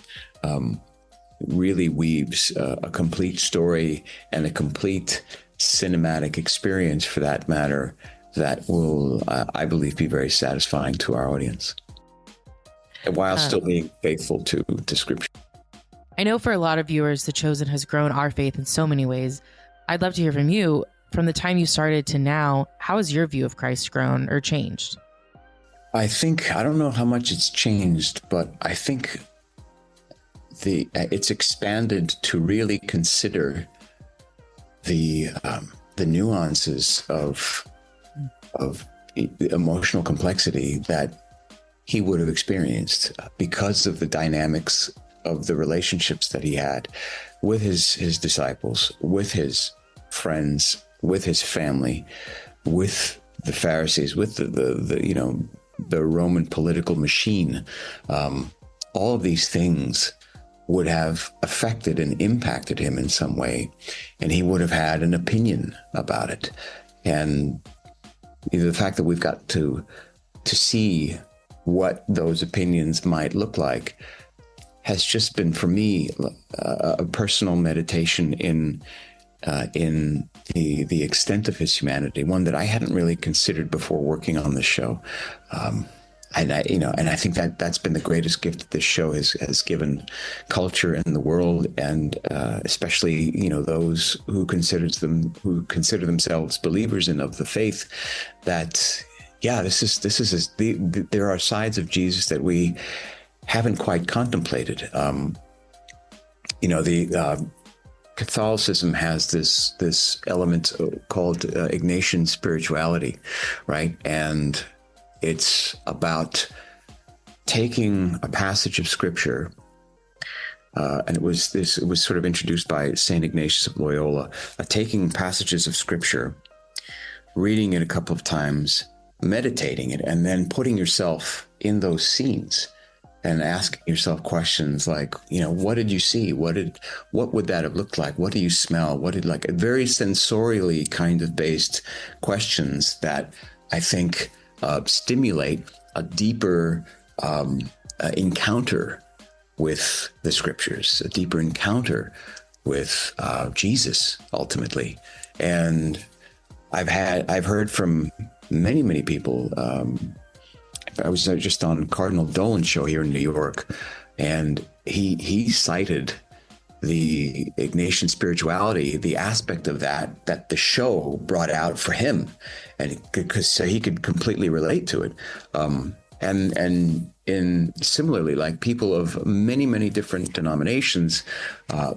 really weaves a complete story and a complete cinematic experience, for that matter, that will, I believe, be very satisfying to our audience, while still being faithful to Scripture. I know for a lot of viewers, The Chosen has grown our faith in so many ways. I'd love to hear from you. From the time you started to now, how has your view of Christ grown or changed? I don't know how much it's changed, but I think it's expanded to really consider the nuances of emotional complexity that he would have experienced because of the dynamics of the relationships that he had with his disciples, with his friends, with his family, with the Pharisees, with the Roman political machine. All of these things would have affected and impacted him in some way, and he would have had an opinion about it. And the fact that we've got to see what those opinions might look like has just been, for me, a personal meditation in the extent of his humanity, one that I hadn't really considered before working on this show. And I think that's been the greatest gift that this show has given culture in the world, and especially those who consider themselves believers and of the faith. That there are sides of Jesus that we haven't quite contemplated. Catholicism has this element called Ignatian spirituality, right? And it's about taking a passage of Scripture, and it was sort of introduced by Saint Ignatius of Loyola, taking passages of Scripture, reading it a couple of times, meditating it, and then putting yourself in those scenes and asking yourself questions like, what did you see? What would that have looked like? What do you smell? Very sensorially kind of based questions that I think stimulate a deeper encounter with the Scriptures, a deeper encounter with Jesus, ultimately. And I've heard from many, many people. I was just on Cardinal Dolan's show here in New York, and he cited the Ignatian spirituality, the aspect of that the show brought out for him, and because he could completely relate to it. And similarly, like, people of many, many different denominations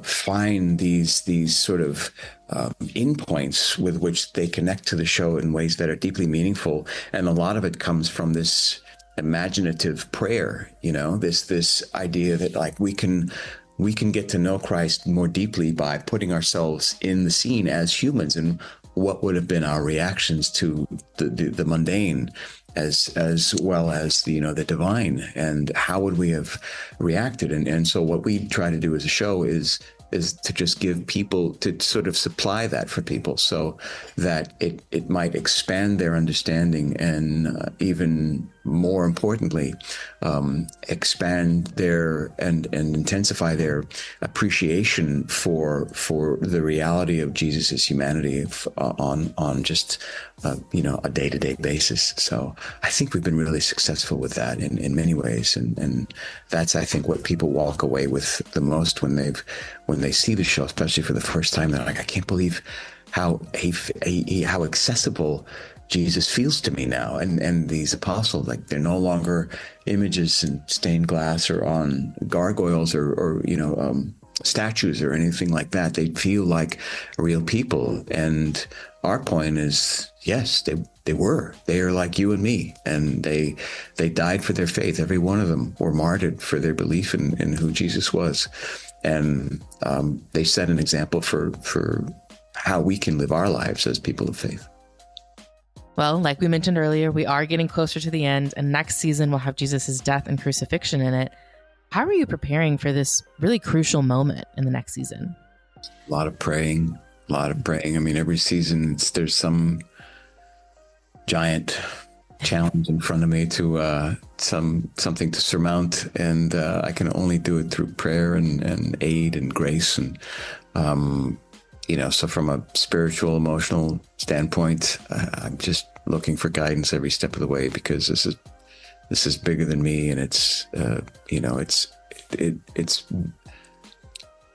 find these sort of endpoints with which they connect to the show in ways that are deeply meaningful. And a lot of it comes from this imaginative prayer, this idea that, like, we can get to know Christ more deeply by putting ourselves in the scene as humans, and what would have been our reactions to the mundane as well as the divine, and how would we have reacted. And so what we try to do as a show is is to just give people, to sort of supply that for people so that it might expand their understanding and even more importantly, expand their and intensify their appreciation for the reality of Jesus's humanity on just a day-to-day basis. So I think we've been really successful with that in many ways, and that's, I think, what people walk away with the most when they see the show, especially for the first time. They're like, I can't believe how accessible Jesus feels to me now. And these apostles, like, they're no longer images in stained glass or on gargoyles or statues or anything like that. They feel like real people. And our point is, yes, they are like you and me, and they died for their faith. Every one of them were martyred for their belief in who Jesus was. And they set an example for how we can live our lives as people of faith. Well, like we mentioned earlier, we are getting closer to the end, and next season will have Jesus' death and crucifixion in it. How are you preparing for this really crucial moment in the next season? A lot of praying. I mean, every season there's some giant challenge in front of me to something to surmount, and I can only do it through prayer and aid and grace. And so from a spiritual, emotional standpoint, I'm just looking for guidance every step of the way, because this is bigger than me, and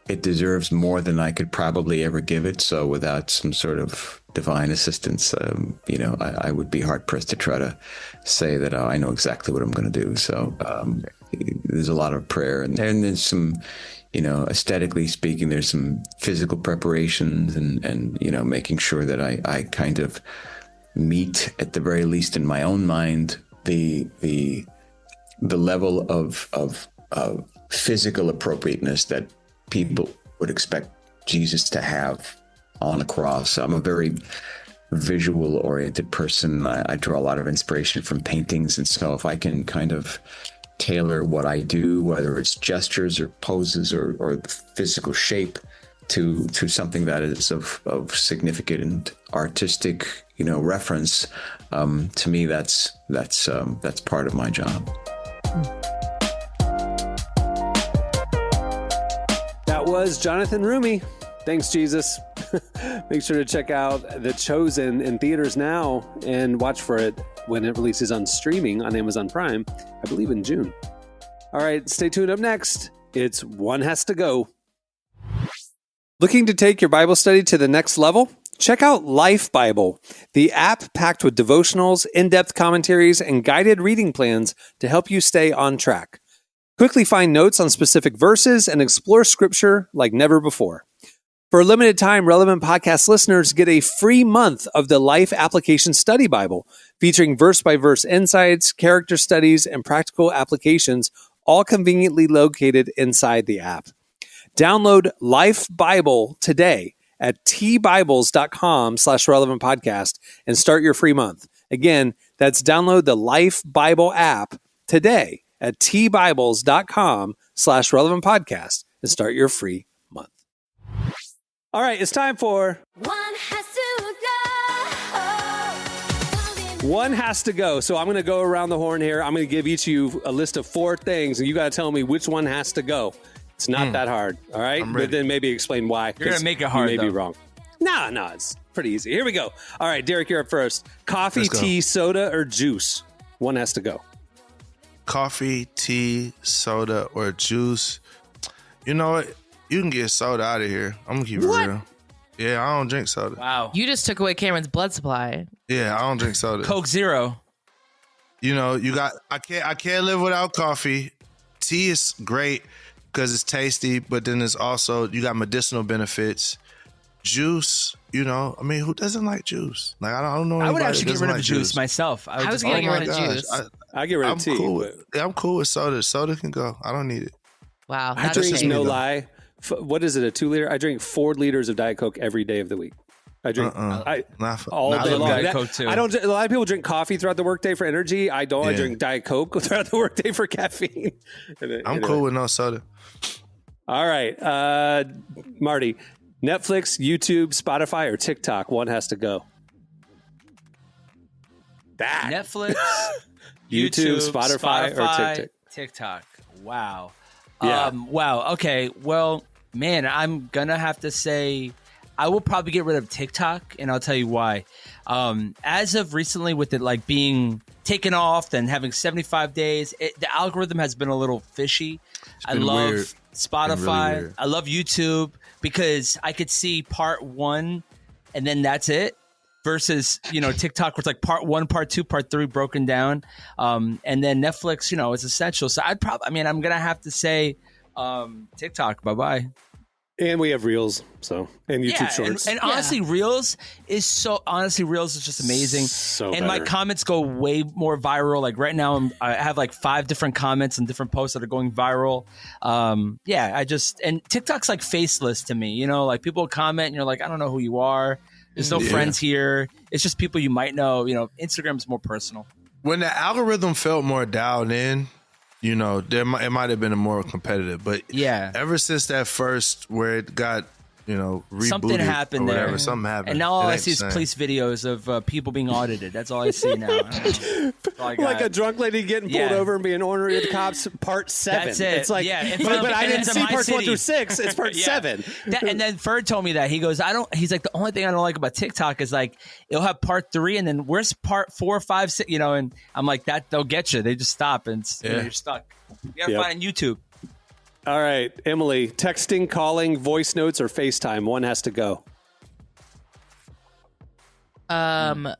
it deserves more than I could probably ever give it. So without some sort of divine assistance, I would be hard pressed to try to say that I know exactly what I'm going to do. So there's a lot of prayer, and there's some, aesthetically speaking, there's some physical preparations and making sure that I kind of meet, at the very least in my own mind, the level of physical appropriateness that people would expect Jesus to have on a cross. I'm a very visual oriented person. I draw a lot of inspiration from paintings. And so if I can kind of tailor what I do, whether it's gestures or poses or the physical shape to something that is of significant artistic, reference, to me, that's part of my job. That was Jonathan Roumie. Thanks, Jesus. Make sure to check out The Chosen in theaters now and watch for it when it releases on streaming on Amazon Prime, I believe in June. All right, stay tuned. Up next, it's One Has to Go. Looking to take your Bible study to the next level? Check out Life Bible, the app packed with devotionals, in-depth commentaries, and guided reading plans to help you stay on track. Quickly find notes on specific verses and explore scripture like never before. For a limited time, Relevant Podcast listeners get a free month of the Life Application Study Bible, featuring verse-by-verse insights, character studies, and practical applications, all conveniently located inside the app. Download Life Bible today at tbibles.com/relevantpodcast and start your free month. Again, that's download the Life Bible app today at tbibles.com/relevantpodcast and start your free month. All right, it's time for One Has to Go. So I'm going to go around the horn here. I'm going to give each of you a list of 4 things, and you got to tell me which one has to go. It's not that hard, all right? But then maybe explain why. You're going to make it hard, You may be wrong. No, it's pretty easy. Here we go. All right, Derek, you're up first. Coffee, tea, soda, or juice? One has to go. Coffee, tea, soda, or juice. You know what? You can get soda out of here. I'm going to keep it real. Yeah, I don't drink soda. Wow. You just took away Cameron's blood supply. Yeah, I don't drink soda. Coke Zero. I can't live without coffee. Tea is great because it's tasty, but then it's also, you got medicinal benefits. Juice, who doesn't like juice? Like, I don't know anybody. I would actually get rid of like juice myself. I was going to get rid of juice. I get rid of tea. I'm cool with soda. Soda can go. I don't need it. Wow. I drink, no lie. What is it, a 2-liter? I drink 4 liters of Diet Coke every day of the week. I drink all day long. Diet Coke too. I don't. A lot of people drink coffee throughout the workday for energy. I don't. Yeah. I drink Diet Coke throughout the workday for caffeine. I'm cool with no soda. All right. Marty, Netflix, YouTube, Spotify, or TikTok? One has to go. That. Netflix, YouTube, Spotify, or TikTok. Wow. Yeah. Wow. Okay. Well, man, I'm going to have to say I will probably get rid of TikTok, and I'll tell you why. As of recently, with it like being taken off and having 75 days, the algorithm has been a little fishy. I love weird. Spotify. Really weird. I love YouTube because I could see part 1 and then that's it. Versus, TikTok was like part 1, part 2, part 3 broken down. And then Netflix, is essential. So I'm going to have to say TikTok. Bye-bye. And we have Reels, and YouTube Shorts. And honestly, Reels is just amazing. So and my better. comments go way more viral. Like right now, I have like 5 different comments and different posts that are going viral. And TikTok's like faceless to me. Like people comment and you're like, I don't know who you are. There's no friends here. It's just people you might know. Instagram's more personal. When the algorithm felt more dialed in, it might have been a more competitive. But ever since that first where it got, rebooted something happened or whatever, there. something happened. And now all I see is police videos of people being audited. That's all I see now. Like a drunk lady getting pulled over and being ornery with the cops, part 7. That's it. It's like, but I didn't see parts 1 through 6. It's part 7. And then Ferg told me that. He goes, he's like, the only thing I don't like about TikTok is like, it'll have part 3 and then where's part 4, 5, 6, and I'm like, that they'll get you. They just stop and you're stuck. You gotta find on YouTube. All right, Emily, texting, calling, voice notes, or FaceTime? One has to go. Probably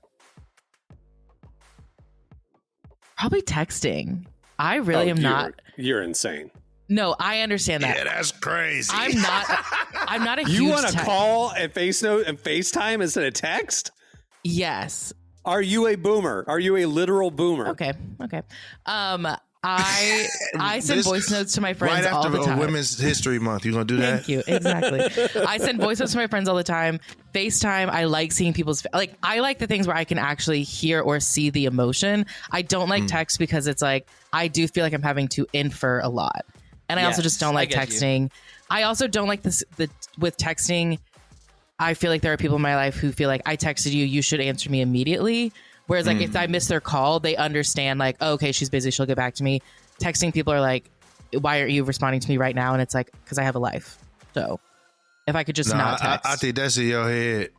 texting. I really am not. You're insane. No, I understand that. Yeah, that's crazy. I'm not a huge. You want to call and FaceTime instead of text? Yes. Are you a boomer? Are you a literal boomer? Okay. I send voice notes to my friends right all the after time. Women's History Month, you gonna do that? Thank you. Exactly. I send voice notes to my friends all the time. FaceTime. I like seeing people's I like the things where I can actually hear or see the emotion. I don't like text because it's like I do feel like I'm having to infer a lot, and I also just don't like texting. I also don't like this with texting. I feel like there are people in my life who feel like I texted you, you should answer me immediately. Whereas, like, if I miss their call, they understand, like, oh, okay, she's busy, she'll get back to me. Texting people are like, why aren't you responding to me right now? And it's like, because I have a life. So, if I could just not text. I think that's in your head.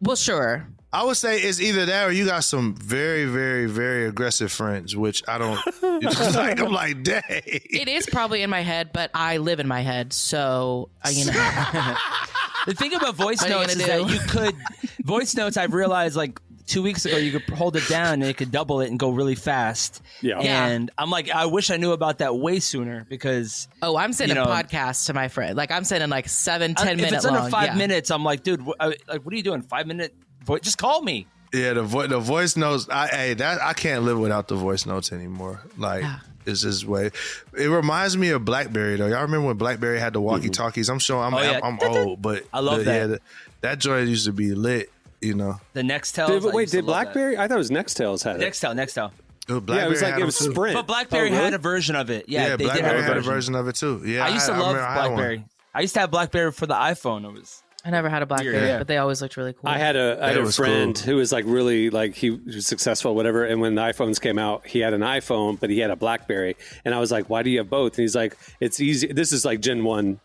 Well, sure. I would say it's either that or you got some very, very, very aggressive friends, which I don't. I'm like, dang. It is probably in my head, but I live in my head, so The thing about voice notes is that you could voice notes. I've realized like 2 weeks ago, you could hold it down and it could double it and go really fast. Yeah. And I'm like, I wish I knew about that way sooner because. Oh, I'm sending podcasts to my friend. Like I'm sending like 7, 10 minutes. If it's under 5 minutes, I'm like, dude, what are you doing? 5 minute voice? Just call me. Yeah, the voice notes. I can't live without the voice notes anymore. Like. It's just way. It reminds me of BlackBerry though. Y'all remember when BlackBerry had the walkie-talkies? I'm sure I'm old, but I love that. Yeah, that joint used to be lit. The Nextel. Did BlackBerry? I thought it was Nextel's had it. Nextel. It was like it was Sprint. But BlackBerry had a version of it. Yeah, they BlackBerry did have had a version of it too. Yeah, I used to love BlackBerry. I used to have BlackBerry for the iPhone. I never had a BlackBerry, but they always looked really cool. I had a friend who was like really like he was successful, whatever. And when the iPhones came out, he had an iPhone, but he had a BlackBerry. And I was like, why do you have both? And he's like, it's easy. This is like Gen 1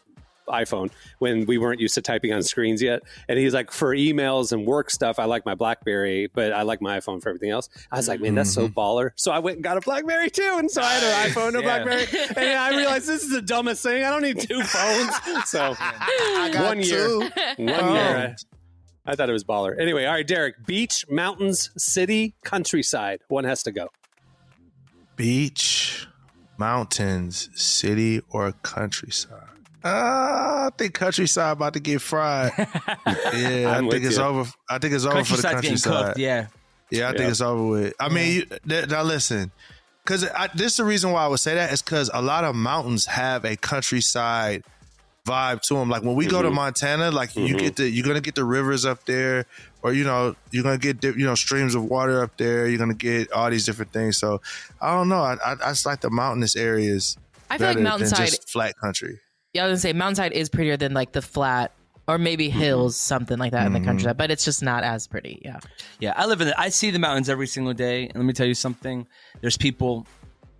iPhone when we weren't used to typing on screens yet. And he's like, for emails and work stuff, I like my BlackBerry, but I like my iPhone for everything else. I was like, man, that's so baller. So I went and got a BlackBerry too. And so I had an iPhone and a BlackBerry. And I realized this is the dumbest thing. I don't need 2 phones. So I got 1 year. 2. 1 year. I thought it was baller. Anyway, all right, Derek. Beach, mountains, city, countryside. One has to go. Beach, mountains, city, or countryside. I think countryside about to get fried. Yeah, I think it's over. I think it's over for the countryside. Cooked, yeah, I think it's over with. I mean, now listen, because this is the reason why I would say that is because a lot of mountains have a countryside vibe to them. Like when we go to Montana, like you're gonna get the rivers up there, or you're gonna get streams of water up there. You're gonna get all these different things. So I don't know. I just like the mountainous areas. I feel like mountainside just flat country. Yeah, I was gonna say mountainside is prettier than like the flat or maybe hills, something like that in the countryside, but it's just not as pretty. Yeah. Yeah, I see the mountains every single day, and let me tell you something. There's people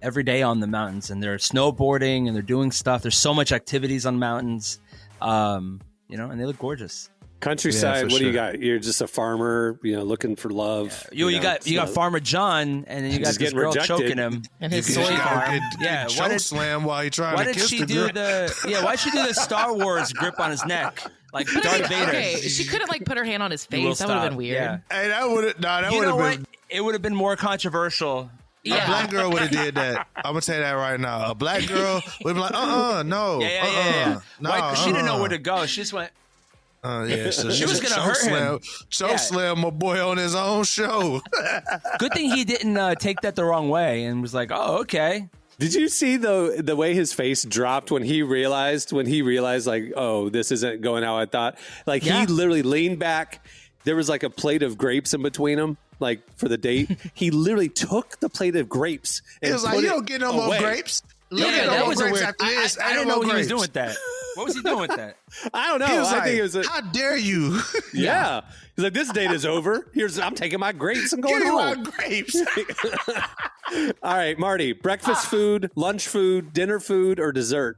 every day on the mountains, and they're snowboarding and they're doing stuff. There's so much activities on mountains, and they look gorgeous. Countryside, what do you got? You're just a farmer, looking for love. Yeah. You got Farmer John, and then you got this girl choking him and his soy farm. Choke slam while he trying to kiss the girl. Why'd she do the Star Wars grip on his neck? Like Darth Vader. Okay, she couldn't like put her hand on his face. That would have been weird. Yeah. Hey, that would have been. It would have been more controversial. A black girl would have did that. I'm gonna tell you that right now. A black girl would be like, no. Yeah. She didn't know where to go. She just went. So she was gonna hurt him. Slam my boy on his own show. Good thing he didn't take that the wrong way and was like, "Oh, okay." Did you see the way his face dropped when he realized like, oh, this isn't going how I thought? Like he literally leaned back. There was like a plate of grapes in between them, like for the date. He literally took the plate of grapes and he was like, "You don't get no more grapes." That was a weird. I didn't know what he was doing with that. What was he doing with that? I don't know. I think it was how dare you? Yeah. He's like, this date is over. I'm taking my grapes and going home. My grapes. All right, Marty, breakfast food, lunch food, dinner food, or dessert?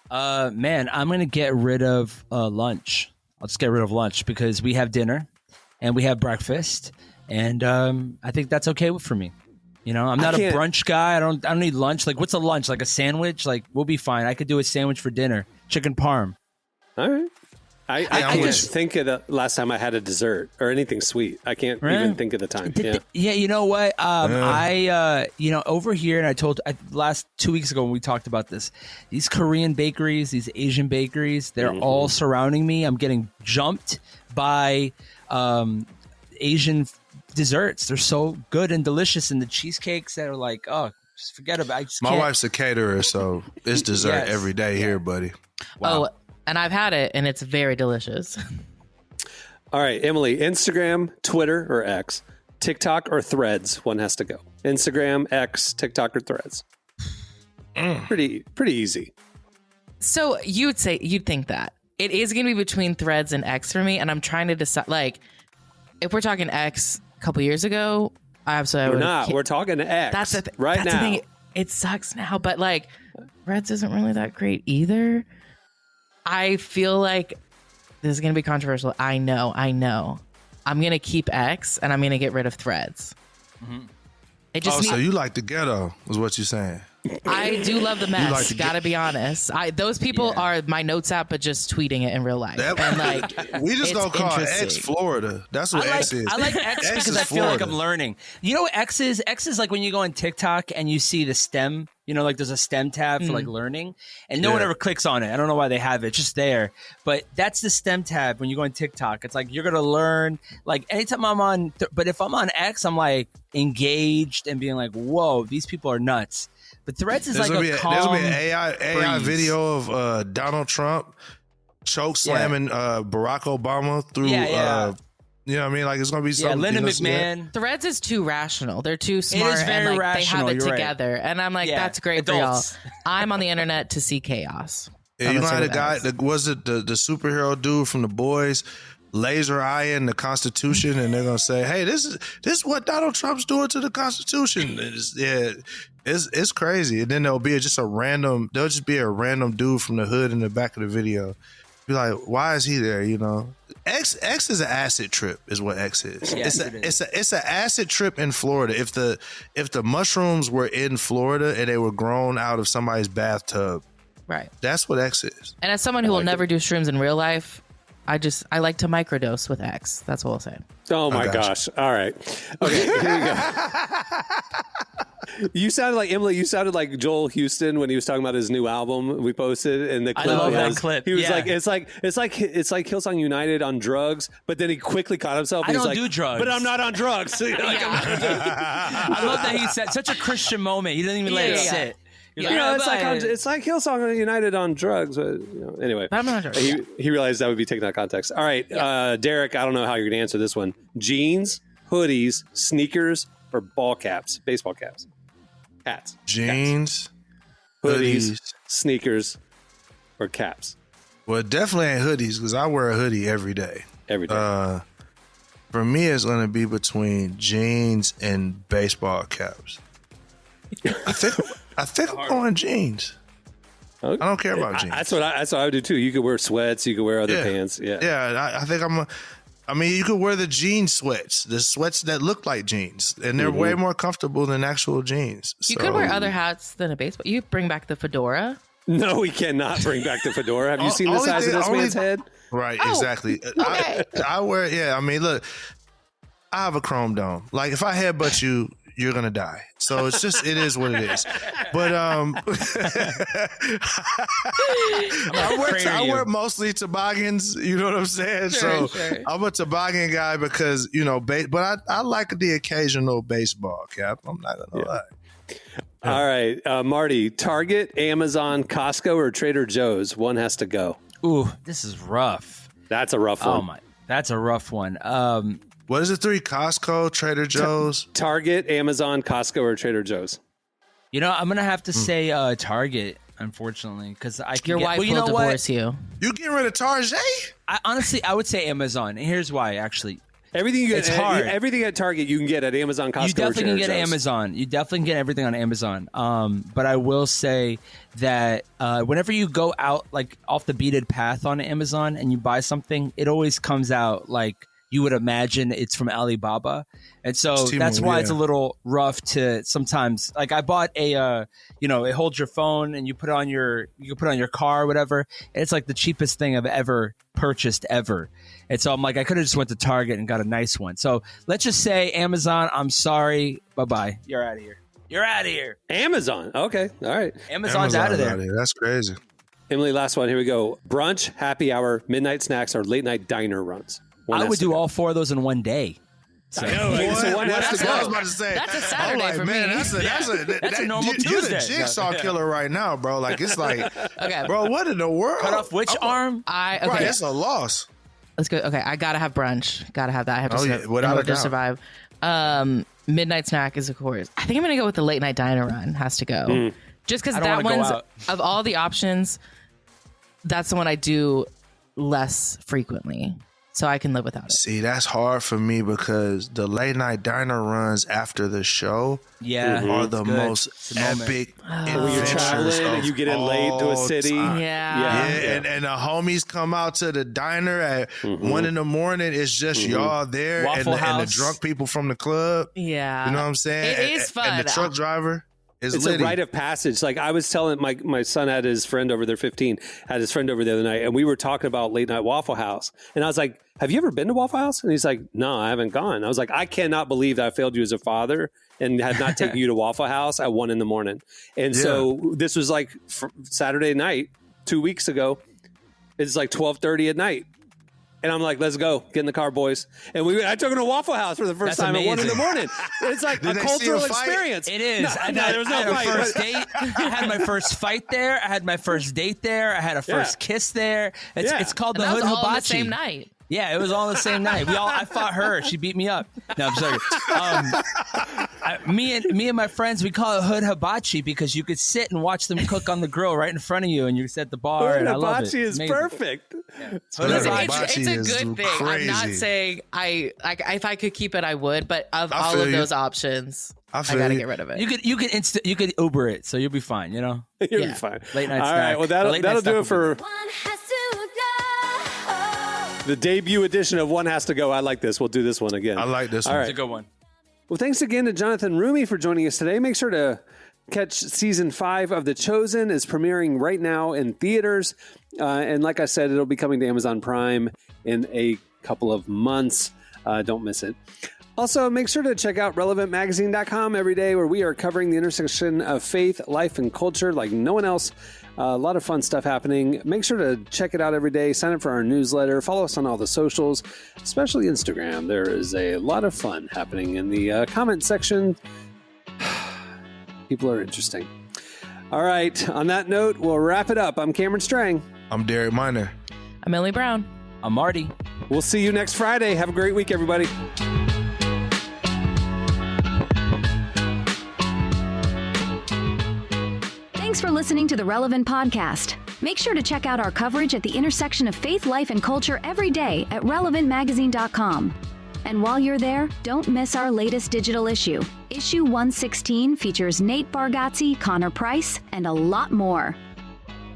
Man, I'm going to get rid of lunch. I'll just get rid of lunch because we have dinner and we have breakfast. And I think that's okay for me. I'm not a brunch guy. I don't need lunch. Like, what's a lunch? Like a sandwich? Like, we'll be fine. I could do a sandwich for dinner. Chicken parm. All right. I can't think of the last time I had a dessert or anything sweet. I can't even think of the time. Yeah, you know what? I over here, and I told last 2 weeks ago when we talked about this, these Korean bakeries, these Asian bakeries, they're all surrounding me. I'm getting jumped by Asian desserts. They're so good and delicious, and the cheesecakes that are like, oh, just forget about it. My wife's a caterer, so it's dessert every day here, buddy. Wow. Oh, and I've had it, and it's very delicious. All right, Emily, Instagram, Twitter, or X, TikTok, or Threads? One has to go. Instagram, X, TikTok, or Threads? Pretty easy. So you'd think that. It is going to be between Threads and X for me, and I'm trying to decide, like, if we're talking X a couple years ago, we're not. We're talking X that's the thing. It sucks now, but like Threads isn't really that great either. I feel like this is going to be controversial. I know. I'm going to keep X and I'm going to get rid of Threads. Mm-hmm. So you like the ghetto is what you're saying. I do love the mess. Gotta be honest. Those people are my notes app, but just tweeting it in real life. And like, we just gonna call it X Florida. That's what X is. I like X because I feel like I'm learning. You know what X is? X is like when you go on TikTok and you see the STEM. Like there's a STEM tab for like learning, and no one ever clicks on it. I don't know why they have it. It's just there. But that's the STEM tab when you go on TikTok. It's like you're gonna learn. Like anytime I'm on, but if I'm on X, I'm like engaged and being like, whoa, these people are nuts. But Threads is there's like a calm there's gonna be an AI video of Donald Trump choke slamming Barack Obama through. You know what I mean? Like it's gonna be something. Linda McMahon. Threads is too rational. They're too smart. It is very and, rational. They have it You're together, right. and I'm like, that's great Adults. for y'all. I'm on the internet to see chaos. Yeah, you know how the guy that was it the superhero dude from The Boys laser eyeing the Constitution, and they're gonna say, "Hey, this is what Donald Trump's doing to the Constitution." It's crazy. And then there'll just be a random dude from the hood in the back of the video. Be like, why is he there? X is an acid trip, is what X is. Yes, it's an acid trip in Florida. If the mushrooms were in Florida and they were grown out of somebody's bathtub, right? That's what X is. And as someone who will never do shrooms in real life, I like to microdose with X. That's what I'll say. Oh my gosh! All right, okay, here we go. You sounded like Emily. You sounded like Joel Houston when he was talking about his new album we posted, and the clip. I love that clip. He was like, "It's like Hillsong United on drugs," but then he quickly caught himself. I don't do drugs, but I'm not on drugs. I love that he said such a Christian moment. He didn't even let it sit. It's like Hillsong United on drugs. But, anyway, I'm not drugs. He realized that would be taken out of context. All right, Derek, I don't know how you're going to answer this one. Jeans, hoodies, sneakers, or baseball caps, hats. Jeans, hoodies, sneakers, or caps? Well, it definitely ain't hoodies because I wear a hoodie every day. Every day. For me, it's going to be between jeans and baseball caps. I think I'm going jeans. Okay. I don't care about jeans. That's what I would do too. You could wear sweats. You could wear other pants. Yeah. Yeah. I think I mean, you could wear the jean sweats, the sweats that look like jeans, and they're way more comfortable than actual jeans. You could wear other hats than a baseball. You bring back the fedora. No, we cannot bring back the fedora. Have you seen the size of this man's head? Right, Oh, exactly. okay. I wear, I mean, look, I have a chrome dome. Like, if I headbutt you, you're going to die. So it is what it is. But I wear mostly toboggans, you know what I'm saying? Sure. I'm a toboggan guy because, but I like the occasional baseball cap. I'm not going to lie. All right, Marty, Target, Amazon, Costco, or Trader Joe's? One has to go. Ooh, this is rough. That's a rough one. Oh my, that's a rough one. What is it? 3? Costco, Trader Joe's, Target, Amazon, Costco, or Trader Joe's? I'm gonna have to say Target, unfortunately, because your wife will divorce you. You getting rid of Target? I would say Amazon. And here's why, actually. Everything you get, everything at Target you can get at Amazon, Costco. You definitely or can get Joe's. Amazon. You definitely can get everything on Amazon. But I will say that whenever you go out like off the beaten path on Amazon and you buy something, it always comes out like you would imagine it's from Alibaba, and so that's why it's a little rough to sometimes. Like I bought a, it holds your phone and you can put it on your car or whatever. And it's like the cheapest thing I've ever purchased ever. And so I'm like, I could have just went to Target and got a nice one. So let's just say Amazon. I'm sorry. Bye-bye. You're out of here. You're out of here. Amazon. Okay. All right. Amazon's out of there. That's crazy. Emily, last one. Here we go. Brunch, happy hour, midnight snacks, or late night diner runs. I would do all 4 of those in one day. So. I know. So one has to go. I was about to say. That's a Saturday for me. That's a normal Tuesday. You're the jigsaw killer right now, bro. Like, it's like, bro, what in the world? Cut off which arm? Right, it's a loss. Let's go. Okay, I gotta have brunch. Gotta have that. I have to without a doubt. survive. Midnight snack is of course. I think I'm gonna go with the late night diner run. Has to go. Just because that one's of all the options, that's the one I do less frequently. So I can live without it. See, that's hard for me because the late night diner runs after the show are the most epic adventures of you get in late to a city. And the homies come out to the diner at 1 a.m. It's just y'all there and the drunk people from the club. Yeah. You know what I'm saying? It is fun. And the truck driver. It's a rite of passage. Like I was telling my son had his friend over there, 15, had his friend over the other night, and we were talking about late night Waffle House. And I was like, have you ever been to Waffle House? And he's like, no, I haven't gone. I was like, I cannot believe that I failed you as a father and had not taken you to Waffle House at 1 a.m. And so this was like Saturday night, 2 weeks ago. It's like 12:30 at night. And I'm like, let's go. Get in the car, boys. And I took him to Waffle House for the first time at 1 a.m. It's like a cultural experience. It is. There was no first date. I had my first fight there. I had my first date there. I had a first kiss there. It's called the Hood Hibachi. All the same night. Yeah, it was all the same night. I fought her. She beat me up. No, I'm sorry. Me and my friends, we call it Hood Hibachi because you could sit and watch them cook on the grill right in front of you, and you sit at the bar. Hood and I love it. Hibachi is perfect. Yeah. It's a good thing. Crazy. I'm not saying if I could keep it, I would. But of all of those options, I gotta get rid of it. You could Uber it, so you'll be fine. You'll be fine. Late night. All snack. right. Well, that'll do it for the debut edition of One Has to Go. I like this. We'll do this one again. I like this one. All right. It's a good one. Well, thanks again to Jonathan Roumie for joining us today. Make sure to catch season 5 of The Chosen. It's premiering right now in theaters. And like I said, it'll be coming to Amazon Prime in a couple of months. Don't miss it. Also, make sure to check out relevantmagazine.com every day, where we are covering the intersection of faith, life, and culture like no one else. A lot of fun stuff happening. Make sure to check it out every day. Sign up for our newsletter. Follow us on all the socials, especially Instagram. There is a lot of fun happening in the comment section. People are interesting. All right. On that note, we'll wrap it up. I'm Cameron Strang. I'm Derek Miner. I'm Emily Brown. I'm Marty. We'll see you next Friday. Have a great week, everybody. Thanks for listening to the Relevant Podcast. Make sure to check out our coverage at the intersection of faith, life, and culture every day at relevantmagazine.com. And while you're there, don't miss our latest digital issue. Issue 116 features Nate Bargatze, Connor Price, and a lot more.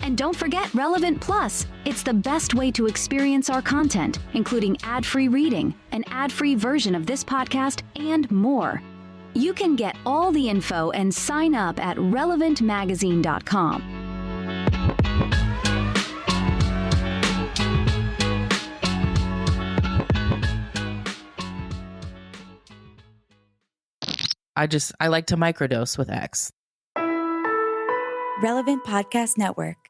And don't forget Relevant Plus. It's the best way to experience our content, including ad-free reading, an ad-free version of this podcast, and more. You can get all the info and sign up at relevantmagazine.com. I like to microdose with X. Relevant Podcast Network.